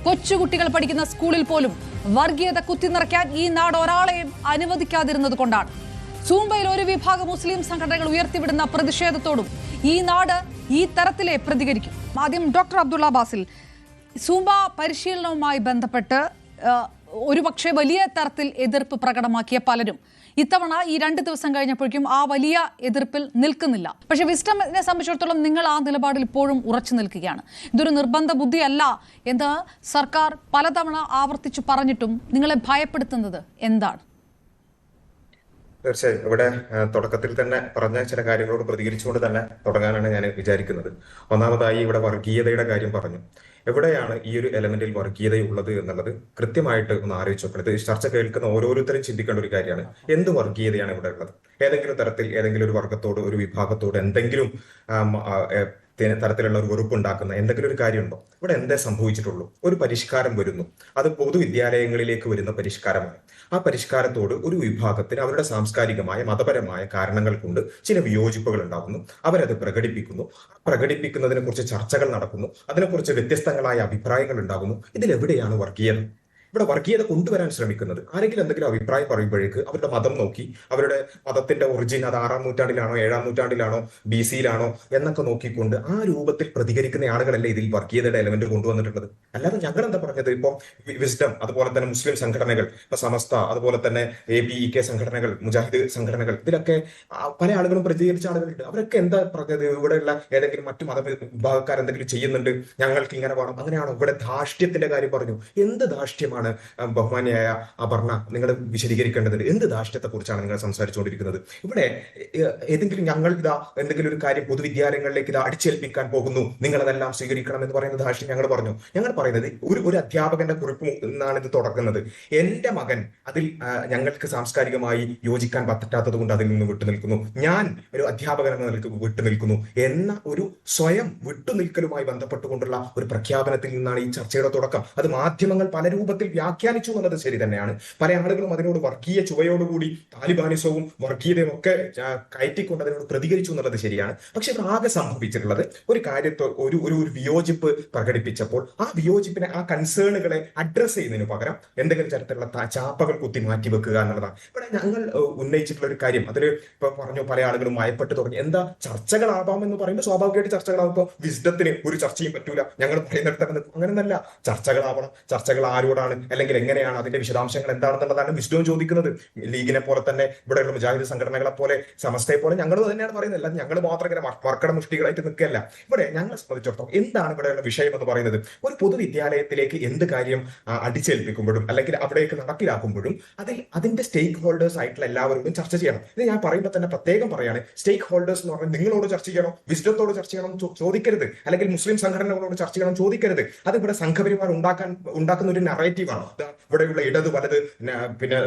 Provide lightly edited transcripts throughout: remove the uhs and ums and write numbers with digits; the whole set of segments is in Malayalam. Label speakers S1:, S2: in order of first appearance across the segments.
S1: കൊച്ചുകുട്ടികൾ പഠിക്കുന്ന സ്കൂളിൽ പോലും വർഗീയത കുത്തിനിറയ്ക്കാൻ ഈ നാട് ഒരാളെയും അനുവദിക്കാതിരുന്നത് കൊണ്ടാണ്. സൂംബയിൽ ഒരു വിഭാഗം മുസ്ലിം സംഘടനകൾ ഉയർത്തിവിടുന്ന പ്രതിഷേധത്തോടും ഈ നാട് ഈ തരത്തിലെ പ്രതികരിക്കും. ആദ്യം ഡോക്ടർ അബ്ദുള്ള ബാസിൽ, സൂംബ പരിശീലനവുമായി ബന്ധപ്പെട്ട് ഒരുപക്ഷെ വലിയ തരത്തിൽ എതിർപ്പ് പ്രകടമാക്കിയ പലരും ഇത്തവണ ഈ 2 ദിവസം കഴിഞ്ഞപ്പോഴേക്കും ആ വലിയ എതിർപ്പിൽ നിൽക്കുന്നില്ല. പക്ഷെ വിസ്ഡമിനെ സംബന്ധിച്ചിടത്തോളം നിങ്ങൾ ആ നിലപാടിൽ ഇപ്പോഴും ഉറച്ചു നിൽക്കുകയാണ്. ഇതൊരു നിർബന്ധ ബുദ്ധിയല്ല എന്ന് സർക്കാർ പലതവണ ആവർത്തിച്ചു പറഞ്ഞിട്ടും നിങ്ങളെ ഭയപ്പെടുത്തുന്നത് എന്താണ്?
S2: തീർച്ചയായും ഇവിടെ തുടക്കത്തിൽ തന്നെ പറഞ്ഞ ചില കാര്യങ്ങളോട് പ്രതികരിച്ചുകൊണ്ട് തന്നെ തുടങ്ങാനാണ് ഞാൻ വിചാരിക്കുന്നത്. ഒന്നാമതായി ഇവിടെ വർഗീയതയുടെ കാര്യം പറഞ്ഞു. എവിടെയാണ് ഈ ഒരു എലമെന്റിൽ വർഗീയതയുള്ളത് എന്നുള്ളത് കൃത്യമായിട്ട് ഒന്ന് ആലോചിച്ച് നോക്കണം. ഇത് ചർച്ച കേൾക്കുന്ന ഓരോരുത്തരും ചിന്തിക്കേണ്ട ഒരു കാര്യമാണ്. എന്ത് വർഗീയതയാണ് ഇവിടെ ഉള്ളത്? ഏതെങ്കിലും തരത്തിൽ ഏതെങ്കിലും ഒരു വർഗത്തോട്, ഒരു വിഭാഗത്തോട് എന്തെങ്കിലും തരത്തിലുള്ള ഒരു വെറുപ്പുണ്ടാക്കുന്ന എന്തെങ്കിലും ഒരു കാര്യമുണ്ടോ? ഇവിടെ എന്തേ സംഭവിച്ചിട്ടുള്ളൂ? ഒരു പരിഷ്കാരം വരുന്നു, അത് പൊതുവിദ്യാലയങ്ങളിലേക്ക് വരുന്ന പരിഷ്കാരമാണ്. ആ പരിഷ്കാരത്തോട് ഒരു വിഭാഗത്തിന് അവരുടെ സാംസ്കാരികമായ മതപരമായ കാരണങ്ങൾ കൊണ്ട് ചില വിയോജിപ്പുകൾ ഉണ്ടാകുന്നു. അവരത് പ്രകടിപ്പിക്കുന്നു. പ്രകടിപ്പിക്കുന്നതിനെ കുറിച്ച് ചർച്ചകൾ നടക്കുന്നു. അതിനെക്കുറിച്ച് വ്യത്യസ്തങ്ങളായ അഭിപ്രായങ്ങൾ ഉണ്ടാകുന്നു. ഇതിലെവിടെയാണ് വർഗീയത? ഇവിടെ വർഗീയത കൊണ്ടുവരാൻ ശ്രമിക്കുന്നത് ആരെങ്കിലും എന്തെങ്കിലും അഭിപ്രായം പറയുമ്പോഴേക്ക് അവരുടെ മതം നോക്കി, അവരുടെ മതത്തിന്റെ ഒറിജിൻ അത് 6-ാം നൂറ്റാണ്ടിലാണോ 7-ാം നൂറ്റാണ്ടിലാണോ BC-യിലാണോ എന്നൊക്കെ നോക്കിക്കൊണ്ട് ആ രൂപത്തിൽ പ്രതികരിക്കുന്ന ആളുകളല്ലേ ഇതിൽ വർഗീയതയുടെ എലമെന്റ് കൊണ്ടുവന്നിട്ടുള്ളത്. അല്ലാതെ ഞങ്ങൾ എന്താ പറഞ്ഞത്? ഇപ്പം വിസ്ഡം, അതുപോലെ തന്നെ മുസ്ലിം സംഘടനകൾ, ഇപ്പൊ സമസ്ത, അതുപോലെ തന്നെ APEK സംഘടനകൾ, മുജാഹിദ് സംഘടനകൾ, ഇതിലൊക്കെ പല ആളുകളും പ്രതികരിച്ച ആളുകളുണ്ട്. അവരൊക്കെ എന്താ പറഞ്ഞത്? ഇവിടെയുള്ള ഏതെങ്കിലും മറ്റു മത വിഭാഗക്കാരെന്തെങ്കിലും ചെയ്യുന്നുണ്ട്, ഞങ്ങൾക്ക് ഇങ്ങനെ വേണം, അങ്ങനെയാണോ? ഇവിടെ ധാർഷ്ട്യത്തിന്റെ കാര്യം പറഞ്ഞു. എന്ത് ധാർഷ്ട്യമാണ് ബഹുമാനിയായ അപർണ നിങ്ങൾ വിശദീകരിക്കേണ്ടത്? എന്ത് ധാർഷ്ട്യത്തെ കുറിച്ചാണ് നിങ്ങൾ സംസാരിച്ചുകൊണ്ടിരിക്കുന്നത്? ഇവിടെ ഏതെങ്കിലും ഞങ്ങൾ ഇതാ എന്തെങ്കിലും ഒരു കാര്യം പൊതുവിദ്യാലയങ്ങളിലേക്ക് ഇതാ അടിച്ചേൽപ്പിക്കാൻ പോകുന്നു, നിങ്ങളതെല്ലാം സ്വീകരിക്കണം എന്ന് പറയുന്ന ധാർഷ്ട്യം ഞങ്ങൾ പറഞ്ഞു. ഞങ്ങൾ പറയുന്നത് ഒരു അധ്യാപകന്റെ കുറിപ്പ് എന്നാണ് ഇത് തുടങ്ങുന്നത്. എന്റെ മകൻ അതിൽ ഞങ്ങൾക്ക് സാംസ്കാരികമായി യോജിക്കാൻ പറ്റാത്തത് കൊണ്ട് അതിൽ നിന്ന് വിട്ടുനിൽക്കുന്നു, ഞാൻ ഒരു അധ്യാപകൻ എന്ന നിലയ്ക്ക് വിട്ടുനിൽക്കുന്നു എന്ന ഒരു സ്വയം വിട്ടുനിൽക്കലുമായി ബന്ധപ്പെട്ടുകൊണ്ടുള്ള ഒരു പ്രഖ്യാപനത്തിൽ നിന്നാണ് ഈ ചർച്ചയുടെ തുടക്കം. അത് മാധ്യമങ്ങൾ പല രൂപത്തിൽ വ്യാഖ്യാനിച്ചു എന്നുള്ളത് ശരി തന്നെയാണ്. പല ആളുകളും അതിനോട് വർഗീയ ചുവയോടുകൂടി താലിബാനിസവും വർഗീയതയും ഒക്കെ കയറ്റിക്കൊണ്ട് അതിനോട് പ്രതികരിച്ചു എന്നുള്ളത് ശരിയാണ്. പക്ഷെ ഇവിടെ ആകെ സംഭവിച്ചിട്ടുള്ളത് ഒരു കാര്യത്തോ ഒരു വിയോജിപ്പ് പ്രകടിപ്പിച്ചപ്പോൾ ആ വിയോജിപ്പിനെ, ആ കൺസേണുകളെ അഡ്രസ് ചെയ്യുന്നതിന് പകരം എന്തെങ്കിലും തരത്തിലുള്ള ചാപ്പകൾ കുത്തി മാറ്റി വെക്കുക എന്നുള്ളതാണ് ഇവിടെ ഞങ്ങൾ ഉന്നയിച്ചിട്ടുള്ള ഒരു കാര്യം. അതിൽ ഇപ്പൊ പറഞ്ഞു പല ആളുകളും മയപ്പെട്ട് തുടങ്ങി. എന്താ ചർച്ചകളാവാമെന്ന് പറയുമ്പോൾ സ്വാഭാവികമായിട്ട് ചർച്ചകളാവുമ്പോൾ വിസ്ഡത്തിന് ഒരു ചർച്ചയും പറ്റൂല, ഞങ്ങൾ പറയുന്നിടത്ത് അങ്ങനെയൊന്നല്ല. ചർച്ചകളാവണം. ചർച്ചകൾ ആരോടാണ്, അല്ലെങ്കിൽ എങ്ങനെയാണ്, അതിന്റെ വിശദാംശങ്ങൾ എന്താണെന്നുള്ളതാണ് വിസ്ഡവും ചോദിക്കുന്നത്. ലീഗിനെ പോലെ തന്നെ ഇവിടെയുള്ള മുജാഹിദ് സംഘടനകളെ പോലെ, സമസ്തയെ പോലെ ഞങ്ങൾ തന്നെയാണ് പറയുന്നത്. അല്ലാതെ ഞങ്ങൾ മാത്രം ഇങ്ങനെ മർക്കട മുഷ്ടികളായിട്ട് നിൽക്കുകയല്ല. ഇവിടെ ഞങ്ങളെ സംബന്ധിച്ചിടത്തോളം എന്താണ് ഇവിടെയുള്ള വിഷയം എന്ന് പറയുന്നത്? ഒരു പൊതുവിദ്യാലയത്തിലേക്ക് എന്ത് കാര്യം അടിച്ചേൽപ്പിക്കുമ്പോഴും അല്ലെങ്കിൽ അവിടേക്ക് നടപ്പിലാക്കുമ്പോഴും അതിന്റെ സ്റ്റേക്ക് ഹോൾഡേഴ്സ് ആയിട്ടുള്ള എല്ലാവരോടും ചർച്ച ചെയ്യണം. ഇത് ഞാൻ പറയുമ്പോൾ തന്നെ പ്രത്യേകം പറയാണ്. സ്റ്റേക്ക് ഹോൾഡേഴ്സ് എന്ന് പറഞ്ഞാൽ നിങ്ങളോട് ചർച്ച ചെയ്യണം, വിസ്ഡത്തോട് ചർച്ച ചെയ്യണം ചോദിക്കരുത്, അല്ലെങ്കിൽ മുസ്ലിം സംഘടനകളോട് ചർച്ച ചെയ്യണം ചോദിക്കരുത്. അത് ഇവിടെ സംഘപരിവാർ ഉണ്ടാക്കുന്ന ഒരു നറേറ്റീവാണ്. ഇവിടെയുള്ള ഇടത് വലത് പിന്നെ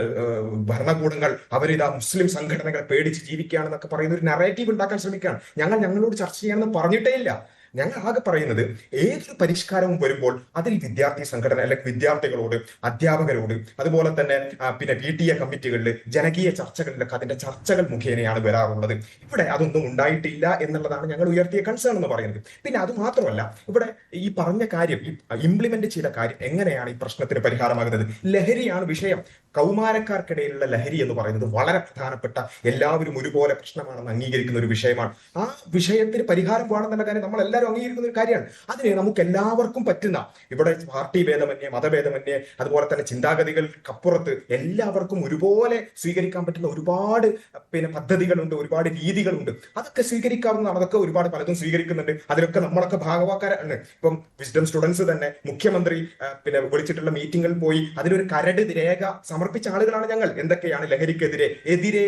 S2: ഭരണകൂടങ്ങൾ അവരിതാ മുസ്ലിം സംഘടനകളെ പേടിച്ച് ജീവിക്കുകയാണെന്നൊക്കെ പറയുന്ന ഒരു നറേറ്റീവ് ഉണ്ടാക്കാൻ ശ്രമിക്കുകയാണ്. ഞങ്ങളോട് ചർച്ച ചെയ്യണമെന്ന് പറഞ്ഞിട്ടേ ഇല്ല. ഞങ്ങൾ ആകെ പറയുന്നത് ഏതൊരു പരിഷ്കാരവും വരുമ്പോൾ അതിൽ വിദ്യാർത്ഥി സംഘടന അല്ലെങ്കിൽ വിദ്യാർത്ഥികളോട്, അധ്യാപകരോട്, അതുപോലെ തന്നെ പിന്നെ PTA കമ്മിറ്റികളിൽ, ജനകീയ ചർച്ചകളിലൊക്കെ അതിന്റെ ചർച്ചകൾ മുഖേനയാണ് വരാറുള്ളത്. ഇവിടെ അതൊന്നും ഉണ്ടായിട്ടില്ല എന്നുള്ളതാണ് ഞങ്ങൾ ഉയർത്തിയ കൺസേൺ എന്ന് പറയുന്നത്. പിന്നെ അത് മാത്രമല്ല, ഇവിടെ ഈ പറഞ്ഞ കാര്യം, ഈ ഇംപ്ലിമെന്റ് ചെയ്ത കാര്യം എങ്ങനെയാണ് ഈ പ്രശ്നത്തിന് പരിഹാരമാകുന്നത്? ലഹരിയാണ് വിഷയം. കൗമാരക്കാർക്കിടയിലുള്ള ലഹരി എന്ന് പറയുന്നത് വളരെ പ്രധാനപ്പെട്ട, എല്ലാവരും ഒരുപോലെ പ്രശ്നമാണെന്ന് അംഗീകരിക്കുന്ന ഒരു വിഷയമാണ്. ആ വിഷയത്തിന് പരിഹാരം വേണമെന്നുള്ള കാര്യം നമ്മൾ എല്ലാവരും അംഗീകരിക്കുന്ന ഒരു കാര്യമാണ്. അതിന് നമുക്ക് എല്ലാവർക്കും പറ്റുന്ന, ഇവിടെ പാർട്ടി ഭേദമന്യേ, മതഭേദമന്യേ, അതുപോലെ തന്നെ ചിന്താഗതികൾക്കപ്പുറത്ത് എല്ലാവർക്കും ഒരുപോലെ സ്വീകരിക്കാൻ പറ്റുന്ന ഒരുപാട് പിന്നെ പദ്ധതികളുണ്ട്, ഒരുപാട് രീതികളുണ്ട്. അതൊക്കെ സ്വീകരിക്കാവുന്നതാണ്. അതൊക്കെ ഒരുപാട് പലതും സ്വീകരിക്കുന്നുണ്ട്. അതിലൊക്കെ നമ്മളൊക്കെ ഭാഗവാക്കാരാണ്. ഇപ്പം വിസ്ഡം സ്റ്റുഡൻസ് തന്നെ മുഖ്യമന്ത്രി പിന്നെ വിളിച്ചിട്ടുള്ള മീറ്റിംഗിൽ പോയി അതിലൊരു കരട് രേഖ സമർപ്പിച്ച ആളുകളാണ് ഞങ്ങൾ. എന്തൊക്കെയാണ് ലഹരിക്കെതിരെ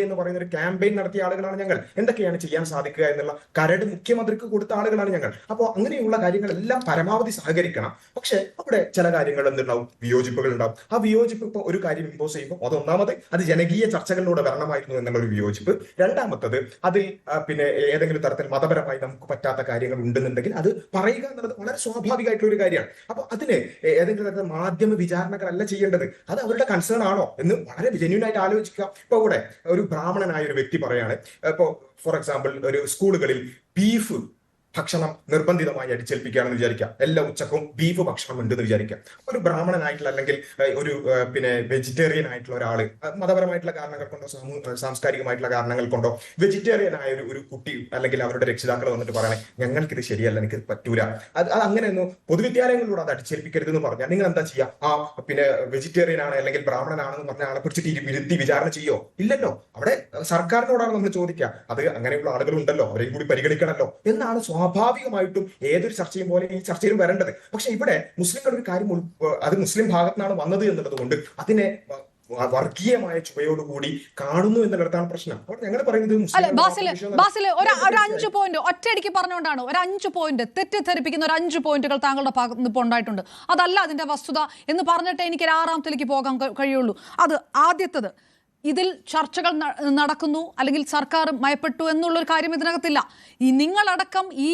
S2: എന്ന് പറയുന്ന ഒരു ക്യാമ്പയിൻ നടത്തിയ ആളുകളാണ് ഞങ്ങൾ. എന്തൊക്കെയാണ് ചെയ്യാൻ സാധിക്കുക എന്നുള്ള കരട് മുഖ്യമന്ത്രിക്ക് കൊടുത്ത ആളുകളാണ് ഞങ്ങൾ. അപ്പോൾ അങ്ങനെയുള്ള കാര്യങ്ങളെല്ലാം പരമാവധി സഹകരിക്കണം. പക്ഷെ അവിടെ ചില കാര്യങ്ങൾ എന്തുണ്ടാവും? വിയോജിപ്പുകൾ ഉണ്ടാവും. ആ വിയോജിപ്പ് ഇപ്പോൾ ഒരു കാര്യം ഇമ്പോസ് ചെയ്യുമ്പോൾ അതൊന്നാമത് അത് ജനകീയ ചർച്ചകളിലൂടെ വരണമായിരുന്നു എന്നുള്ള ഒരു വിയോജിപ്പ്. രണ്ടാമത്തത് അതിൽ പിന്നെ ഏതെങ്കിലും തരത്തിൽ മതപരമായി നമുക്ക് പറ്റാത്ത കാര്യങ്ങൾ ഉണ്ടെന്നുണ്ടെങ്കിൽ അത് പറയുക എന്നുള്ളത് വളരെ സ്വാഭാവികമായിട്ടുള്ള ഒരു കാര്യമാണ്. അപ്പൊ അതിന് ഏതെങ്കിലും തരത്തിൽ മാധ്യമ വിചാരണകളല്ല ചെയ്യേണ്ടത്. അത് അവരുടെ കൺസേൺ ആണോ എന്ന് വളരെ ജെന്യൂൻ ആയിട്ട് ആലോചിക്കുക. ഇപ്പൊ ഇവിടെ ഒരു ബ്രാഹ്മണനായ ഒരു വ്യക്തി പറയാണ്, ഇപ്പോ ഫോർ എക്സാമ്പിൾ ഒരു സ്കൂളുകളിൽ ബീഫ് ഭക്ഷണം നിർബന്ധിതമായി അടിച്ചേൽപ്പിക്കുകയാണെന്ന് വിചാരിക്കാം. എല്ലാ ഉച്ചക്കും ബീഫ് ഭക്ഷണം ഉണ്ടെന്ന് വിചാരിക്കാം. ഒരു ബ്രാഹ്മണനായിട്ടുള്ള അല്ലെങ്കിൽ ഒരു പിന്നെ വെജിറ്റേറിയൻ ആയിട്ടുള്ള ഒരാള് മതപരമായിട്ടുള്ള കാരണങ്ങൾ കൊണ്ടോ സാംസ്കാരികമായിട്ടുള്ള കാരണങ്ങൾ കൊണ്ടോ വെജിറ്റേറിയൻ ആയ ഒരു കുട്ടി അല്ലെങ്കിൽ അവരുടെ രക്ഷിതാക്കൾ വന്നിട്ട് പറയണേ ഞങ്ങൾക്കിത് ശരിയല്ല, എനിക്കിത് പറ്റൂല, അത് അങ്ങനെയൊന്നും പൊതുവിദ്യാലയങ്ങളിലൂടെ അത് അടിച്ചേൽപ്പിക്കരുത് എന്ന് പറഞ്ഞാൽ നിങ്ങൾ എന്താ ചെയ്യുക? പിന്നെ വെജിറ്റേറിയൻ ആണ് അല്ലെങ്കിൽ ബ്രാഹ്മണനാണെന്ന് പറഞ്ഞ ആളെ പിടിച്ചിട്ട് ഇരുത്തി വിചാരണ ചെയ്യോ? ഇല്ലല്ലോ. അവിടെ സർക്കാരിനോടാണ് നമ്മൾ ചോദിക്കുക. അത് അങ്ങനെയുള്ള ആളുകളുണ്ടല്ലോ, അവരെയും കൂടി പരിഗണിക്കണമല്ലോ എന്നാണ് സ്വാഭാവികമായിട്ടും ഏതൊരു ചർച്ചയും പോലെ ഈ ചർച്ചയിലും വരേണ്ടത്. പക്ഷെ ഇവിടെ മുസ്ലിങ്ങൾ ഒരു കാര്യം അത് മുസ്ലിം ഭാഗത്താണ് വന്നത് എന്നുള്ളത് കൊണ്ട് അതിനെ വർഗീയമായ ചുവയോടുകൂടി കാണുന്നു എന്നുള്ളതാണ് പ്രശ്നം. അപ്പോൾ ഞങ്ങൾ
S1: പറയുന്നത് ഒരു 5 പോയിന്റ് ഒറ്റയടിക്ക് പറഞ്ഞുകൊണ്ടാണ് ഒരു 5 പോയിന്റ് തെറ്റിദ്ധരിപ്പിക്കുന്ന ഒരു 5 പോയിന്റുകൾ താങ്കളുടെ ഭാഗത്ത് നിന്ന് ഇപ്പോൾ ഉണ്ടായിട്ടുണ്ട്. അതല്ല അതിന്റെ വസ്തുത എന്ന് പറഞ്ഞിട്ട് എനിക്ക് 6ാമത്തിലേക്ക് പോകാൻ കഴിയുള്ളൂ. അത് ആദ്യത്തത്, ഇതിൽ ചർച്ചകൾ നടക്കുന്നു അല്ലെങ്കിൽ സർക്കാർ മയപ്പെട്ടു എന്നുള്ളൊരു കാര്യം ഇതിനകത്തില്ല. ഈ നിങ്ങളടക്കം ഈ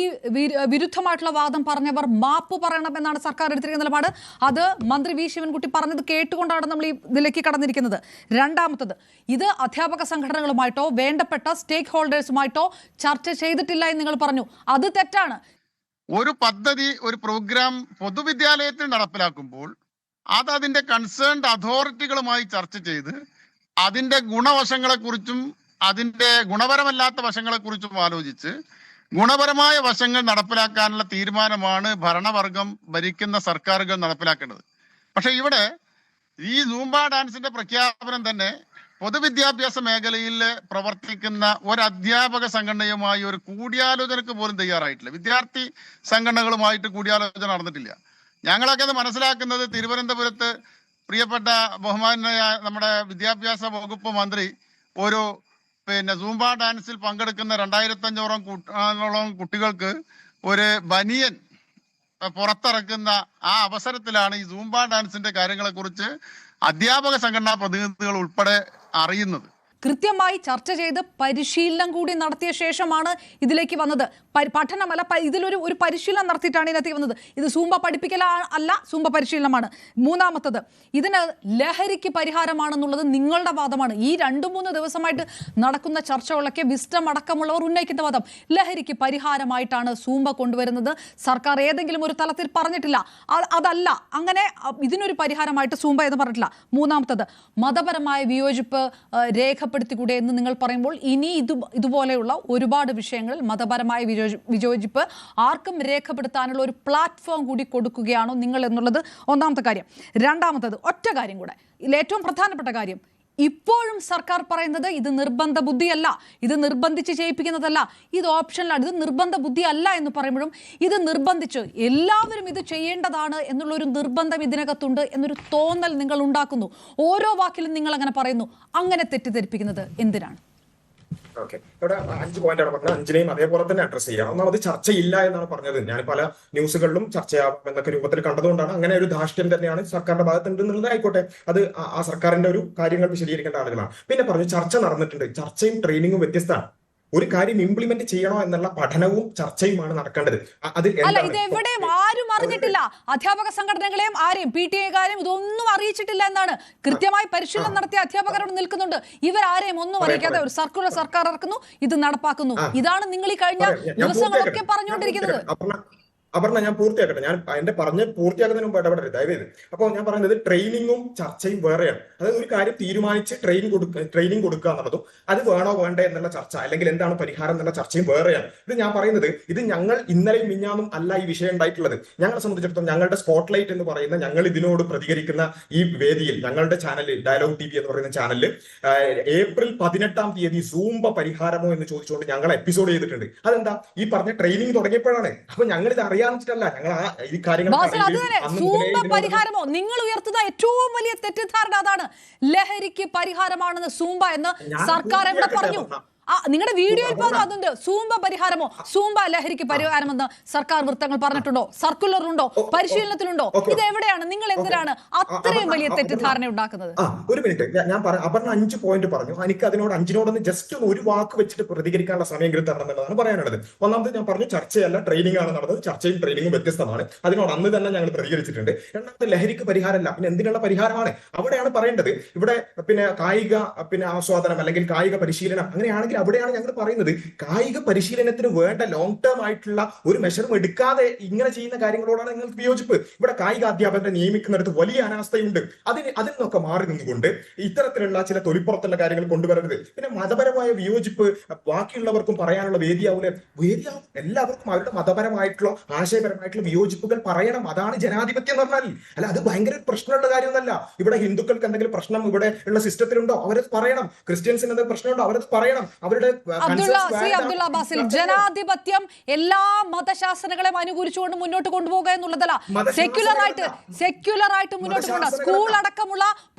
S1: വിരുദ്ധമായിട്ടുള്ള വാദം പറഞ്ഞവർ മാപ്പ് പറയണമെന്നാണ് സർക്കാർ എടുത്തിരിക്കുന്ന നിലപാട്. അത് മന്ത്രി വി ശിവൻകുട്ടി പറഞ്ഞത് കേട്ടുകൊണ്ടാണ് നമ്മൾ ഈ ഇതിലേക്ക് കടന്നിരിക്കുന്നത്. രണ്ടാമത്തത്, ഇത് അധ്യാപക സംഘടനകളുമായിട്ടോ വേണ്ടപ്പെട്ട സ്റ്റേക്ക് ഹോൾഡേഴ്സുമായിട്ടോ ചർച്ച ചെയ്തിട്ടില്ല എന്ന് നിങ്ങൾ പറഞ്ഞു. അത് തെറ്റാണ്.
S3: ഒരു പദ്ധതി, ഒരു പ്രോഗ്രാം പൊതുവിദ്യാലയത്തിൽ നടപ്പിലാക്കുമ്പോൾ അത് അതിന്റെ കൺസേൺഡ് അതോറിറ്റികളുമായി ചർച്ച ചെയ്ത് അതിന്റെ ഗുണവശങ്ങളെക്കുറിച്ചും അതിന്റെ ഗുണപരമല്ലാത്ത വശങ്ങളെക്കുറിച്ചും ആലോചിച്ച് ഗുണപരമായ വശങ്ങൾ നടപ്പിലാക്കാനുള്ള തീരുമാനമാണ് ഭരണവർഗം, ഭരിക്കുന്ന സർക്കാരുകൾ നടപ്പിലാക്കേണ്ടത്. പക്ഷെ ഇവിടെ ഈ സൂംബ ഡാൻസിന്റെ പ്രഖ്യാപനം തന്നെ പൊതുവിദ്യാഭ്യാസ മേഖലയിൽ പ്രവർത്തിക്കുന്ന ഒരു അധ്യാപക സംഘടനയുമായി ഒരു കൂടിയാലോചനക്ക് പോലും തയ്യാറായിട്ടില്ല. വിദ്യാർത്ഥി സംഘടനകളുമായിട്ട് കൂടിയാലോചന നടന്നിട്ടില്ല. ഞങ്ങളൊക്കെ അത് മനസ്സിലാക്കുന്നത് തിരുവനന്തപുരത്ത് പ്രിയപ്പെട്ട ബഹുമാനായ നമ്മുടെ വിദ്യാഭ്യാസ വകുപ്പ് മന്ത്രി ഒരു സൂംബ ഡാൻസിൽ പങ്കെടുക്കുന്ന 2500ഓളം കുട്ടികൾക്ക് ഒരു ബനിയൻ പുറത്തിറക്കുന്ന ആ അവസരത്തിലാണ് ഈ സൂംബ ഡാൻസിന്റെ കാര്യങ്ങളെക്കുറിച്ച് അധ്യാപക സംഘടനാ പ്രതിനിധികൾ ഉൾപ്പെടെ അറിയുന്നത്.
S1: കൃത്യമായി ചർച്ച ചെയ്ത് പരിശീലനം കൂടി നടത്തിയ ശേഷമാണ് ഇതിലേക്ക് വന്നത്. പഠനമല്ല, ഇതിലൊരു പരിശീലനം നടത്തിയിട്ടാണ് ഇതിനകത്ത് വന്നത്. ഇത് സൂംബ പഠിപ്പിക്കൽ അല്ല, സൂംബ പരിശീലനമാണ്. മൂന്നാമത്തത്, ഇതിന് ലഹരിക്ക് പരിഹാരമാണെന്നുള്ളത് നിങ്ങളുടെ വാദമാണ്. ഈ 2-3 ദിവസമായിട്ട് നടക്കുന്ന ചർച്ചകളൊക്കെ വിസ്റ്റം അടക്കമുള്ളവർ ഉന്നയിക്കുന്ന വാദം ലഹരിക്ക് പരിഹാരമായിട്ടാണ് സൂംബ കൊണ്ടുവരുന്നത്. സർക്കാർ ഏതെങ്കിലും ഒരു തലത്തിൽ പറഞ്ഞിട്ടില്ല അതല്ല, അങ്ങനെ ഇതിനൊരു പരിഹാരമായിട്ട് സൂംബ എന്ന് പറഞ്ഞിട്ടില്ല. മൂന്നാമത്തത്, മതപരമായ വിയോജിപ്പ് രേഖപ്പെടുത്തിക്കൂടെ എന്ന് നിങ്ങൾ പറയുമ്പോൾ ഇനി ഇതുപോലെയുള്ള ഒരുപാട് വിഷയങ്ങളിൽ മതപരമായ വിയോജിപ്പ് ആർക്കും രേഖപ്പെടുത്താനുള്ള ഒരു പ്ലാറ്റ്ഫോം കൂടി കൊടുക്കുകയാണോ നിങ്ങൾ എന്നുള്ളത് ഒന്നാമത്തെ കാര്യം. രണ്ടാമത്തത്, ഒറ്റ കാര്യം കൂടെ, ഇതിൽ ഏറ്റവും പ്രധാനപ്പെട്ട കാര്യം, ഇപ്പോഴും സർക്കാർ പറയുന്നത് ഇത് നിർബന്ധ ബുദ്ധിയല്ല, ഇത് നിർബന്ധിച്ച് ചെയ്യിപ്പിക്കുന്നതല്ല, ഇത് ഓപ്ഷനിലാണ്, ഇത് നിർബന്ധ ബുദ്ധി അല്ല എന്ന് പറയുമ്പോഴും ഇത് നിർബന്ധിച്ച് എല്ലാവരും ഇത് ചെയ്യേണ്ടതാണ് എന്നുള്ളൊരു നിർബന്ധം ഇതിനകത്തുണ്ട് എന്നൊരു തോന്നൽ നിങ്ങൾ ഉണ്ടാക്കുന്നു. ഓരോ വാക്കിലും നിങ്ങൾ അങ്ങനെ പറയുന്നു. അങ്ങനെ തെറ്റിദ്ധരിപ്പിക്കുന്നത് എന്തിനാണ്?
S2: ഓക്കെ, ഇവിടെ 5 പോയിന്റാണ് പറഞ്ഞത്. 5നെയും അതേപോലെ തന്നെ അഡ്രസ് ചെയ്യാം. ഒന്നാമത് ചർച്ചയില്ല എന്നാണ് പറഞ്ഞത്. ഞാൻ പല ന്യൂസുകളിലും ചർച്ചയാവും എന്നൊക്കെ രൂപത്തിൽ കണ്ടതുകൊണ്ടാണ് അങ്ങനെ ഒരു ധാർഷ്ട്യം തന്നെയാണ് സർക്കാരിന്റെ ഭാഗത്തുണ്ട് എന്നുള്ളത്. ആയിക്കോട്ടെ, അത് ആ സർക്കാരിന്റെ ഒരു കാര്യങ്ങൾ വിശദീകരിക്കേണ്ട ആളുകളാണ്. പിന്നെ പറഞ്ഞു ചർച്ച നടന്നിട്ടുണ്ട്. ചർച്ചയും ട്രെയിനിങ്ങും വ്യത്യസ്തമാണ്. ഒരു കാര്യം ഇംപ്ലിമെന്റ് ചെയ്യണോ എന്നുള്ള പഠനവും ചർച്ചയുമാണ് നടക്കേണ്ടത്.
S1: അല്ല, ഇത് എവിടെയും ആരും അറിഞ്ഞിട്ടില്ല. അധ്യാപക സംഘടനകളെയും ആരെയും PTA-കാരെയും ഇതൊന്നും അറിയിച്ചിട്ടില്ല എന്നാണ്. കൃത്യമായി പരിശീലനം നടത്തിയ അധ്യാപകരോട് നിൽക്കുന്നുണ്ട്. ഇവരാരെയും ഒന്നും അറിയിക്കാതെ ഒരു സർക്കുലർ സർക്കാർ ഇറക്കുന്നു, ഇത് നടപ്പാക്കുന്നു. ഇതാണ് നിങ്ങൾ ഈ കഴിഞ്ഞ ദിവസങ്ങളൊക്കെ പറഞ്ഞുകൊണ്ടിരിക്കുന്നത്.
S2: അപർണ, ഞാൻ പൂർത്തിയാക്കട്ടെ. ഞാൻ എന്റെ പറഞ്ഞ് പൂർത്തിയാക്കുന്നതിന് മുമ്പ് ഇടപെടരുത് ദയവേത്. അപ്പോൾ ഞാൻ പറയുന്നത് ട്രെയിനിങ്ങും ചർച്ചയും വേറെയാണ്. അതായത് ഒരു കാര്യം തീരുമാനിച്ച് ട്രെയിനിങ് കൊടുക്കുക എന്നുള്ളതും അത് വേണോ വേണ്ടേ എന്നുള്ള ചർച്ച അല്ലെങ്കിൽ എന്താണ് പരിഹാരം എന്നുള്ള ചർച്ചയും വേറെയാണ്. ഇത് ഞാൻ പറയുന്നത്, ഇത് ഞങ്ങൾ ഇന്നലെയും മിഞ്ഞാന്നും അല്ല ഈ വിഷയം ഉണ്ടായിട്ടുള്ളത്. ഞങ്ങളെ സംബന്ധിച്ചിടത്തോളം ഞങ്ങളുടെ സ്പോട്ട്ലൈറ്റ് എന്ന് പറയുന്ന ഞങ്ങൾ ഇതിനോട് പ്രതികരിക്കുന്ന ഈ വേദിയിൽ ഞങ്ങളുടെ ചാനലിൽ ഡയലോഗ് TV എന്ന് പറയുന്ന ചാനലിൽ ഏപ്രിൽ 18-ാം തീയതി സൂംബ പരിഹാരമോ എന്ന് ചോദിച്ചുകൊണ്ട് ഞങ്ങൾ എപ്പിസോഡ് ചെയ്തിട്ടുണ്ട്. അതെന്താ, ഈ പറഞ്ഞ ട്രെയിനിങ് തുടങ്ങിയപ്പോഴാണ്. അപ്പൊ ഞങ്ങൾ ഇത്
S1: പരിഹാരമോ നിങ്ങൾ ഉയർത്തുന്ന ഏറ്റവും വലിയ തെറ്റിദ്ധാരണ അതാണ്. ലഹരിക്ക് പരിഹാരമാണെന്ന് സൂംബ എന്ന് സർക്കാർ എവിടെ പറഞ്ഞു? നിങ്ങളുടെ വീഡിയോയിൽ പോകുന്നു അതുണ്ട്. സൂംബ പരിഹാരമോ, സൂംബ ലഹരിക്ക് പരിഹാരമെന്ന് സർക്കാർ വൃത്തങ്ങൾ പറഞ്ഞിട്ടുണ്ടോ? സർക്കുലറുണ്ടോ? പരിശീലനത്തിലുണ്ടോ? ഇത് എവിടെയാണ്? നിങ്ങൾ എന്തിനാണ് അത്രയും വലിയ തെറ്റിദ്ധാരണ ഉണ്ടാക്കുന്നത്?
S2: ഒരു മിനിറ്റ്, ഞാൻ അപർണ 5 പോയിന്റ് പറഞ്ഞു. എനിക്ക് അതിനോട് 5നോടൊന്ന് ജസ്റ്റ് ഒരു വാക്ക് വെച്ചിട്ട് പ്രതികരിക്കാനുള്ള സമയം തരണം എന്നുള്ളതാണ് പറയാനുള്ളത്. ഒന്നാമത് ഞാൻ പറഞ്ഞു ചർച്ചയല്ല ട്രെയിനിങ് ആണ് നടന്നത്. ചർച്ചയും ട്രെയിനിങ്ങും വ്യത്യസ്തമാണ്. അതിനോട് അന്ന് തന്നെ ഞങ്ങൾ പ്രതികരിച്ചിട്ടുണ്ട്. രണ്ടാമത് ലഹരിക്ക് പരിഹാരമല്ല, പിന്നെ എന്തിനുള്ള പരിഹാരമാണ് അവിടെയാണ് പറയേണ്ടത്. ഇവിടെ കായിക ആസ്വാദനം അല്ലെങ്കിൽ കായിക പരിശീലനം അങ്ങനെയാണെങ്കിൽ അവിടെയാണ് ഞങ്ങൾ പറയുന്നത് കായിക പരിശീലനത്തിന് വേണ്ട ലോങ് ടേം ആയിട്ടുള്ള ഒരു മെഷറും എടുക്കാതെ ഇങ്ങനെ ചെയ്യുന്ന കാര്യങ്ങളോടാണ് ഞങ്ങൾക്ക് വിയോജിപ്പ്. ഇവിടെ കായിക അധ്യാപകരെ നിയമിക്കുന്നിടത്ത് വലിയ അനാസ്ഥയുണ്ട്. അതിൽ നിന്നൊക്കെ മാറി നിന്നുകൊണ്ട് ഇത്തരത്തിലുള്ള ചില തൊലിപ്പുറത്തുള്ള കാര്യങ്ങൾ കൊണ്ടുവരരുത്. പിന്നെ മതപരമായ വിയോജിപ്പ് ബാക്കിയുള്ളവർക്കും പറയാനുള്ള വേദിയാവൂലെ? വേദിയാവും. എല്ലാവർക്കും അവരുടെ മതപരമായിട്ടുള്ള ആശയപരമായിട്ടുള്ള വിയോജിപ്പുകൾ പറയണം. അതാണ് ജനാധിപത്യം എന്ന് പറഞ്ഞാൽ. അല്ല, അത് ഭയങ്കര പ്രശ്നമുള്ള കാര്യമൊന്നല്ല. ഇവിടെ ഹിന്ദുക്കൾക്ക് എന്തെങ്കിലും പ്രശ്നം ഇവിടെ ഉള്ള സിസ്റ്റത്തിലുണ്ടോ അവരത് പറയണം. ക്രിസ്ത്യൻസിന് എന്തെങ്കിലും പ്രശ്നമുണ്ടോ അവരത് പറയണം. അവരുടെ
S1: അബ്ദുള്ള ബാസിൽ, ജനാധിപത്യം എല്ലാ മതശാസ്ത്രങ്ങളെയും അനുകൂലിച്ചുകൊണ്ട് മുന്നോട്ട് കൊണ്ടുപോകുക എന്നുള്ളതല്ല. സെക്യുലർ ആയിട്ട് മുന്നോട്ട് കൊണ്ടുപോകുക. സ്കൂൾ അടക്കമുള്ള